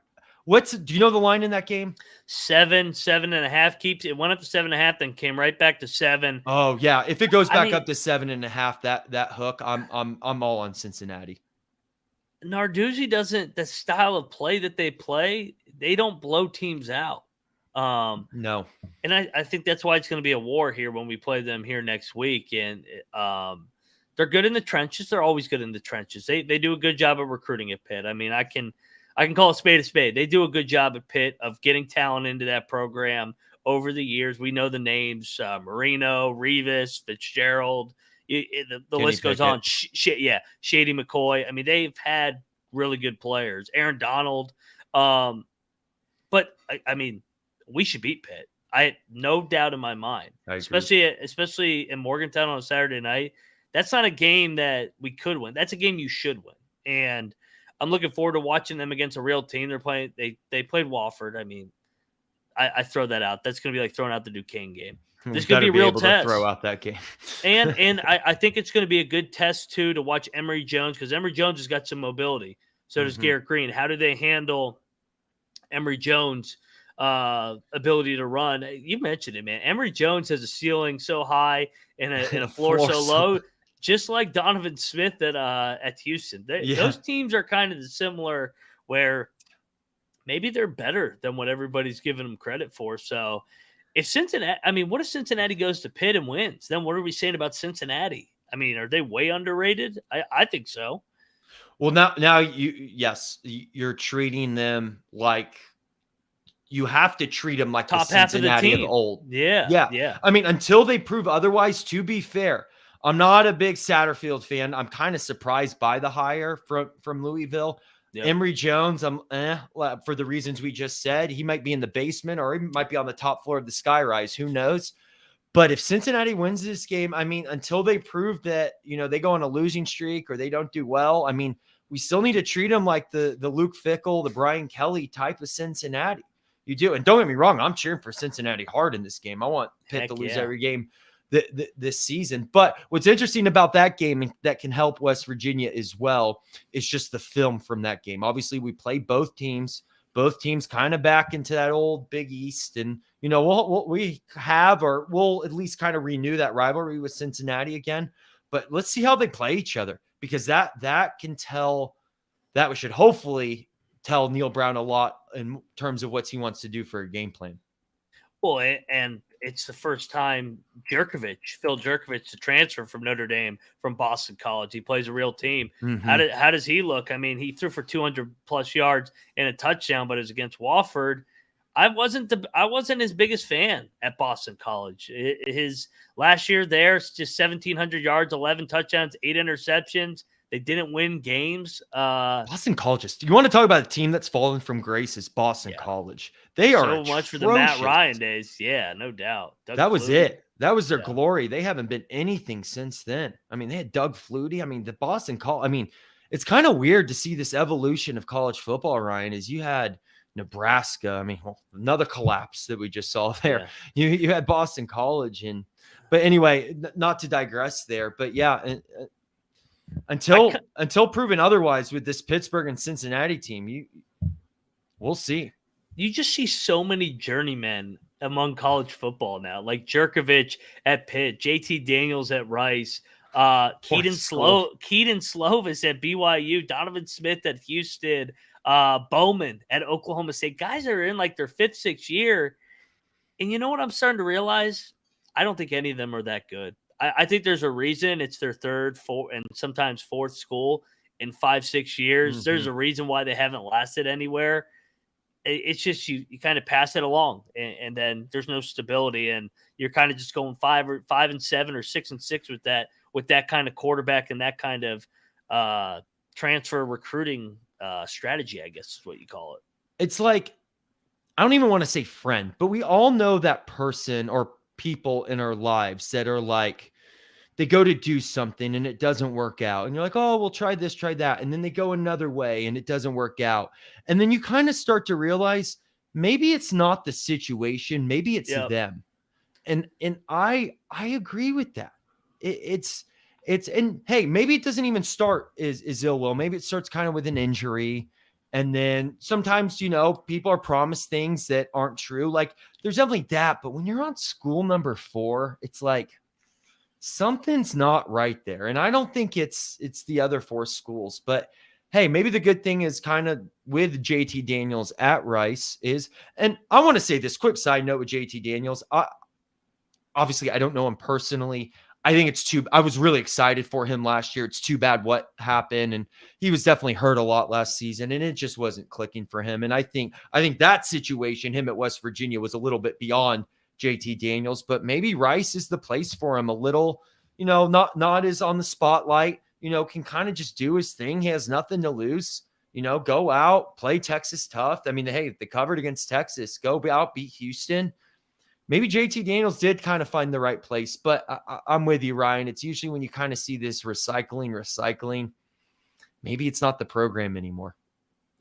do you know the line in that game? 7.5 keeps it. Went up to 7.5, then came right back to 7. Oh yeah. If it goes back up to 7.5, that hook, I'm all on Cincinnati. Narduzzi doesn't, the style of play that they play, they don't blow teams out. No. And I think that's why it's going to be a war here when we play them here next week. And they're good in the trenches. They're always good in the trenches. They do a good job of recruiting at Pitt. I mean, I can call a spade a spade. They do a good job at Pitt of getting talent into that program over the years. We know the names, Marino, Revis, Fitzgerald. The list goes on. Shady McCoy. I mean, they've had really good players. Aaron Donald. But, I mean, we should beat Pitt. I no doubt in my mind, especially in Morgantown on a Saturday night. That's not a game that we could win. That's a game you should win. And I'm looking forward to watching them against a real team. They're playing. They played Wofford. I mean, I throw that out. That's going to be like throwing out the Duquesne game. This could be a real test. Throw out that game. and I think it's going to be a good test too to watch Emory Jones, because Emory Jones has got some mobility. So does Garrett Green. How do they handle Emory Jones' ability to run? You mentioned it, man. Emory Jones has a ceiling so high and a floor so low, just like Donovan Smith at Houston. Those teams are kind of similar, where maybe they're better than what everybody's giving them credit for. So if Cincinnati, I mean, what if Cincinnati goes to Pitt and wins? Then what are we saying about Cincinnati? I mean, are they way underrated? I think so. Well, now you're treating them like you have to treat them like top the half of the Cincinnati team. of old. Yeah. I mean, until they prove otherwise, to be fair, I'm not a big Satterfield fan. I'm kind of surprised by the hire from Louisville. Yep. Emory Jones, for the reasons we just said. He might be in the basement, or he might be on the top floor of the skyrise. Who knows? But if Cincinnati wins this game, I mean, until they prove that, they go on a losing streak or they don't do well, I mean, we still need to treat them like the Luke Fickell, the Brian Kelly type of Cincinnati. You do. And don't get me wrong, I'm cheering for Cincinnati hard in this game. I want Pitt to lose every game this season. But what's interesting about that game, and that can help West Virginia as well, is just the film from that game. Obviously, we played both teams. Both teams kind of back into that old Big East. And, we'll at least kind of renew that rivalry with Cincinnati again. But let's see how they play each other, because that should hopefully tell Neil Brown a lot in terms of what he wants to do for a game plan. Well, and it's the first time Phil Jerkovich, to transfer from Notre Dame from Boston College. He plays a real team. Mm-hmm. How does he look? I mean, he threw for 200 plus yards and a touchdown, but it was against Wofford. I wasn't his biggest fan at Boston College. His last year there, just 1,700 yards, 11 touchdowns, 8 interceptions. They didn't win games. Boston College. You want to talk about a team that's fallen from grace? Is Boston College. They are so much for the Matt Ryan days. Yeah, no doubt. That was it. That was their glory. They haven't been anything since then. I mean, they had Doug Flutie. I mean, the Boston College. I mean, it's kind of weird to see this evolution of college football, Ryan, as you had Nebraska. I mean, another collapse that we just saw there. Yeah. You had Boston College. But anyway, not to digress there, but yeah, until proven otherwise with this Pittsburgh and Cincinnati team, we'll see. You just see so many journeymen among college football now, like Jerkovich at Pitt, JT Daniels at Rice, Keaton Slovis at BYU, Donovan Smith at Houston, Bowman at Oklahoma State. Guys are in like their 5th, 6th year. And you know what I'm starting to realize? I don't think any of them are that good. I think there's a reason it's their 3rd, 4th, and sometimes 4th school in 5, 6 years. Mm-hmm. There's a reason why they haven't lasted anywhere. It's just you kind of pass it along, and then there's no stability, and you're kind of just going 5-7 or 6-6 with that kind of quarterback and that kind of transfer recruiting strategy, I guess is what you call it. It's like, I don't even want to say friend, but we all know that person or people in our lives that are like, they go to do something and it doesn't work out. And you're like, oh, we'll try this, try that. And then they go another way and it doesn't work out. And then you kind of start to realize maybe it's not the situation. Maybe it's them. And I agree with that. It's, and hey, maybe it doesn't even start is ill will. Maybe it starts kind of with an injury. And then sometimes, people are promised things that aren't true. Like, there's definitely that. But when you're on school number 4, it's like something's not right there. And I don't think it's the other 4 schools. But hey, maybe the good thing is kind of with JT Daniels at Rice is, and I want to say this quick side note with JT Daniels. Obviously, I don't know him personally. I think I was really excited for him last year. It's too bad what happened. And he was definitely hurt a lot last season, and it just wasn't clicking for him. And I think that situation, him at West Virginia, was a little bit beyond JT Daniels, but maybe Rice is the place for him. A little, not as on the spotlight, can kind of just do his thing. He has nothing to lose, go out, play Texas tough. I mean, hey, they covered against Texas, go out, beat Houston. maybe JT Daniels did kind of find the right place, but I'm with you, Ryan. It's usually when you kind of see this recycling, maybe it's not the program anymore.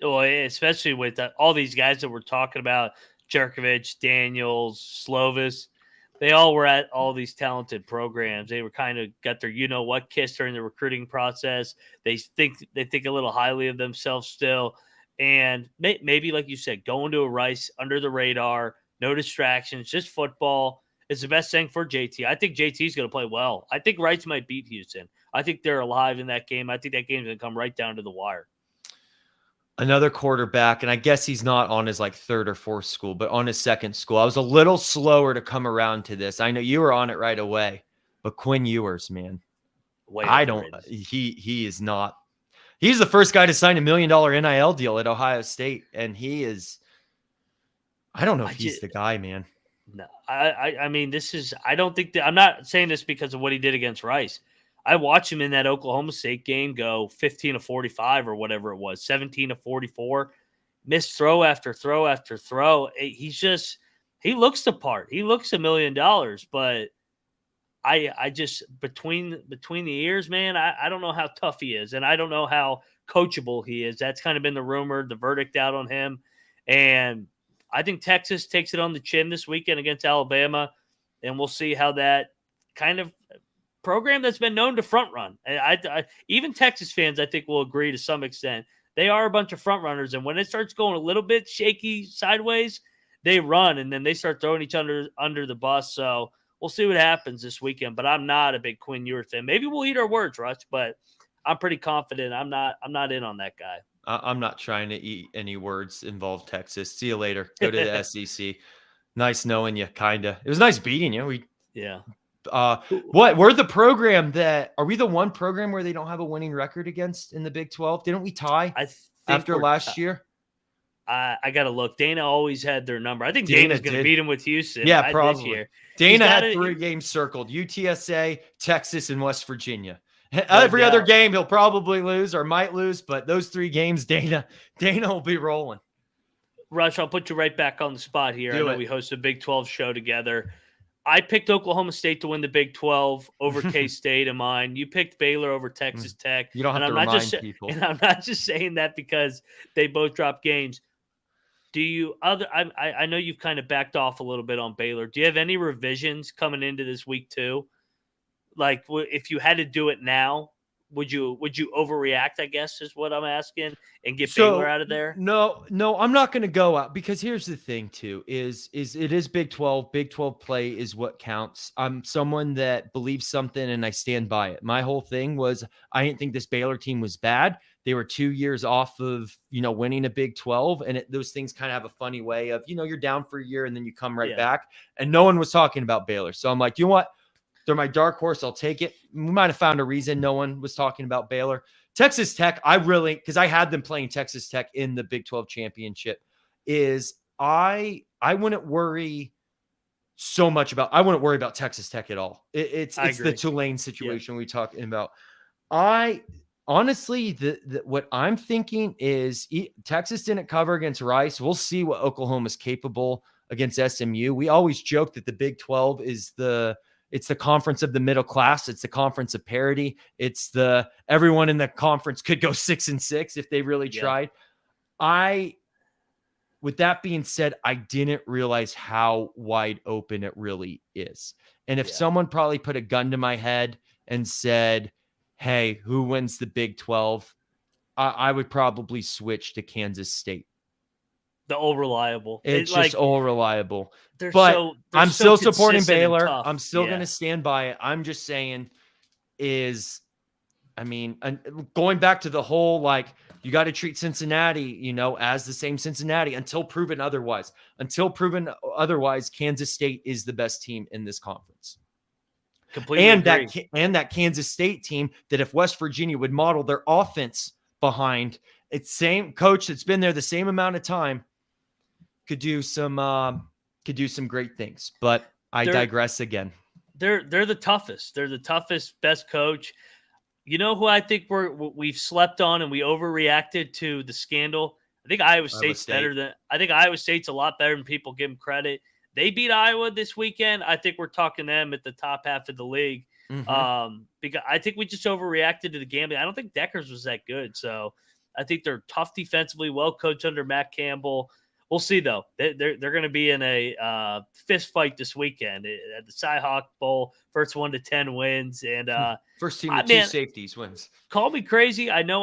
Well, especially with all these guys that we're talking about, Jerkovich, Daniels, Slovis, they all were at all these talented programs. They were kind of got their what kiss during the recruiting process. They think a little highly of themselves still, and maybe like you said, going to a Rice under the radar, no distractions, just football is the best thing for JT. I think JT is going to play well. I think Rice might beat Houston. I think they're alive in that game. I think that game's going to come right down to the wire. Another quarterback, and I guess he's not on his like third or fourth school, but on his second school. I was a little slower to come around to this. I know you were on it right away, but Quinn Ewers, man, he is not. He's the first guy to sign $1 million NIL deal at Ohio State, and he is. I don't know if he's the guy, man. No, I mean, I don't think that. I'm not saying this because of what he did against Rice. I watched him in that Oklahoma State game go 15 of 45 or whatever it was, 17 of 44, missed throw after throw after throw. He looks the part. He looks $1 million, but I just between the ears, man, I don't know how tough he is, and I don't know how coachable he is. That's kind of been the rumor, the verdict out on him, and I think Texas takes it on the chin this weekend against Alabama, and we'll see how that kind of program that's been known to front run. Even Texas fans, I think, will agree to some extent. They are a bunch of front runners, and when it starts going a little bit shaky sideways, they run, and then they start throwing each other under the bus. So we'll see what happens this weekend. But I'm not a big Quinn Ewers fan. Maybe we'll eat our words, Rush, but I'm pretty confident. I'm not in on that guy. I'm not trying to eat any words involve Texas. See you later. Go to the SEC. Nice knowing you, kinda. It was nice beating you. Yeah. We're the program are we the one program where they don't have a winning record against in the Big 12? Didn't we tie after last year? I got to look. Dana always had their number. I think Dana's going to beat him with Houston. Yeah, probably. This year. Dana had 3 games circled: UTSA, Texas, and West Virginia. Every other game he'll probably lose or might lose, but those 3 games, Dana will be rolling. Rush, I'll put you right back on the spot here. I know we host a Big 12 show together. I picked Oklahoma State to win the Big 12 over K-State in mine. You picked Baylor over Texas Tech. You don't have to remind people. And I'm not just saying that because they both dropped games. I know you've kind of backed off a little bit on Baylor. Do you have any revisions coming into this week 2? Like, if you had to do it now, would you overreact, I guess, is what I'm asking, and get Baylor out of there? No, I'm not going to go out, because here's the thing too, is it is Big 12. Big 12 play is what counts. I'm someone that believes something and I stand by it. My whole thing was I didn't think this Baylor team was bad. They were 2 years off of, winning a Big 12. And those things kind of have a funny way of, you're down for a year and then you come right back. And no one was talking about Baylor. So I'm like, you know what? They're my dark horse. I'll take it. We might have found a reason no one was talking about Baylor. Texas Tech, because I had them playing Texas Tech in the Big 12 championship, I wouldn't worry so much about. I wouldn't worry about Texas Tech at all. It's the Tulane situation we're talking about. Honestly, what I'm thinking is Texas didn't cover against Rice. We'll see what Oklahoma's capable against SMU. We always joke that the Big 12 is it's the conference of the middle class. It's the conference of parity. It's everyone in the conference could go 6-6 if they really tried. With that being said, I didn't realize how wide open it really is. And if someone probably put a gun to my head and said, hey, who wins the Big 12? I would probably switch to Kansas State. The all reliable. It's just all reliable. But I'm still supporting Baylor. I'm still going to stand by it. I'm just saying going back to the whole, you got to treat Cincinnati, as the same Cincinnati until proven otherwise. Until proven otherwise, Kansas State is the best team in this conference. Completely agree. That Kansas State team that if West Virginia would model their offense behind its same coach that's been there the same amount of time, could do some great things, but I digress again. They're the toughest. They're the toughest, best coach. You know who I think we've slept on and we overreacted to the scandal? I think Iowa State's better than. I think Iowa State's a lot better than people give them credit. they beat Iowa this weekend, I think we're talking them at the top half of the league. Because I think we just overreacted to the gambling. I don't think Deckers was that good. So I think they're tough defensively, well coached under Matt Campbell. We'll see, though. They're going to be in a fist fight this weekend at the Cy-Hawk Bowl. First 1 to 10 wins, and first team with 2 safeties wins. Call me crazy. I know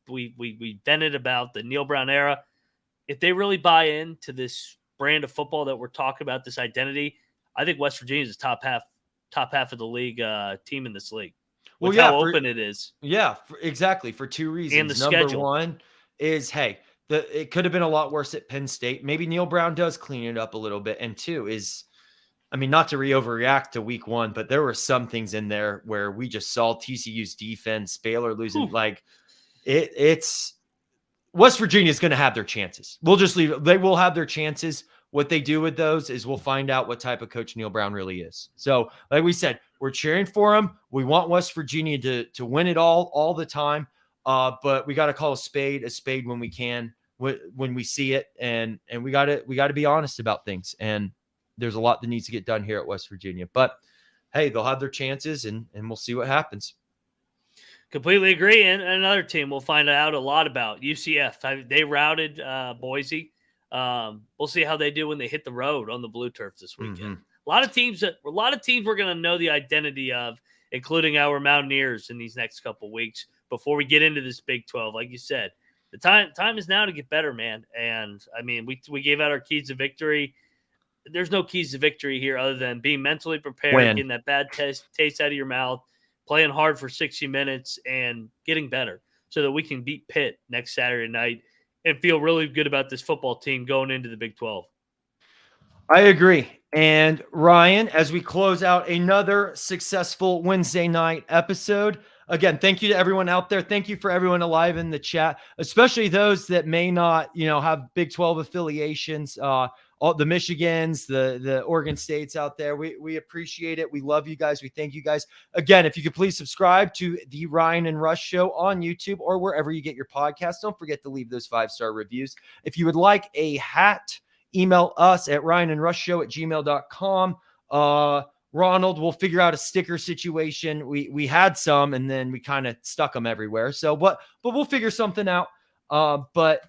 we vented about the Neil Brown era. If they really buy into this brand of football that we're talking about, this identity, I think West Virginia is top half of the league team in this league. With how open it is. Yeah, exactly. For 2 reasons. And the Number schedule. 1 is, hey, it could have been a lot worse at Penn State. Maybe Neil Brown does clean it up a little bit. And 2 is, I mean, not to overreact to week 1, but there were some things in there where we just saw TCU's defense, Baylor losing. Like it's West Virginia is going to have their chances. We'll just leave it. They will have their chances. What they do with those is we'll find out what type of coach Neil Brown really is. So, like we said, we're cheering for him. We want West Virginia to win it all the time. But we got to call a spade when we can, when we see it, and we got to be honest about things. And there's a lot that needs to get done here at West Virginia. But hey, they'll have their chances, and we'll see what happens. Completely agree. And another team we'll find out a lot about, UCF. They routed Boise. We'll see how they do when they hit the road on the blue turf this weekend. A lot of teams we're going to know the identity of, including our Mountaineers in these next couple weeks before we get into this Big 12. Like you said, the time is now to get better, man. And I mean, we gave out our keys to victory. There's no keys to victory here other than being mentally prepared, getting that bad taste out of your mouth, playing hard for 60 minutes, and getting better so that we can beat Pitt next Saturday night and feel really good about this football team going into the Big 12. I agree. And Ryan, as we close out another successful Wednesday night episode, again, thank you to everyone out there. Thank you for everyone alive in the chat, especially those that may not, have Big 12 affiliations, all the Michigans, the Oregon States out there. We appreciate it. We love you guys. We thank you guys. Again, if you could please subscribe to the Ryan and Rush Show on YouTube or wherever you get your podcast. Don't forget to leave those 5-star reviews. If you would like a hat, email us at ryanandrushshow@gmail.com. Ronald, we'll figure out a sticker situation. We had some, and then we kind of stuck them everywhere. So, but we'll figure something out. But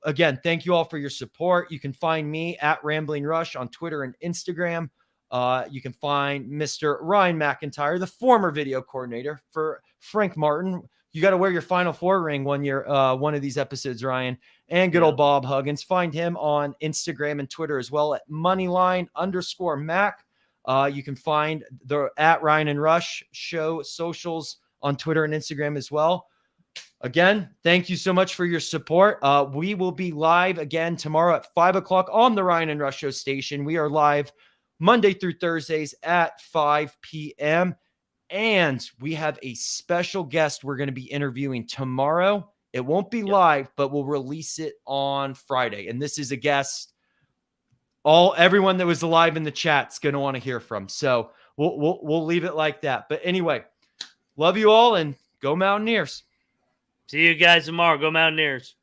again, thank you all for your support. You can find me at Rambling Rush on Twitter and Instagram. You can find Mr. Ryan McIntyre, the former video coordinator for Frank Martin. You got to wear your Final Four ring one of these episodes, Ryan. And good old Bob Huggins. Find him on Instagram and Twitter as well at Moneyline_Mac. You can find the at Ryan and Rush Show socials on Twitter and Instagram as well. Again, thank you so much for your support. We will be live again tomorrow at 5:00 on the Ryan and Rush Show station. We are live Monday through Thursdays at 5 p.m. And we have a special guest we're going to be interviewing tomorrow. It won't be live, but we'll release it on Friday. And this is a guest everyone that was alive in the chat's going to want to hear from. So we'll leave it like that. But anyway, love you all and go Mountaineers. See you guys tomorrow. Go Mountaineers.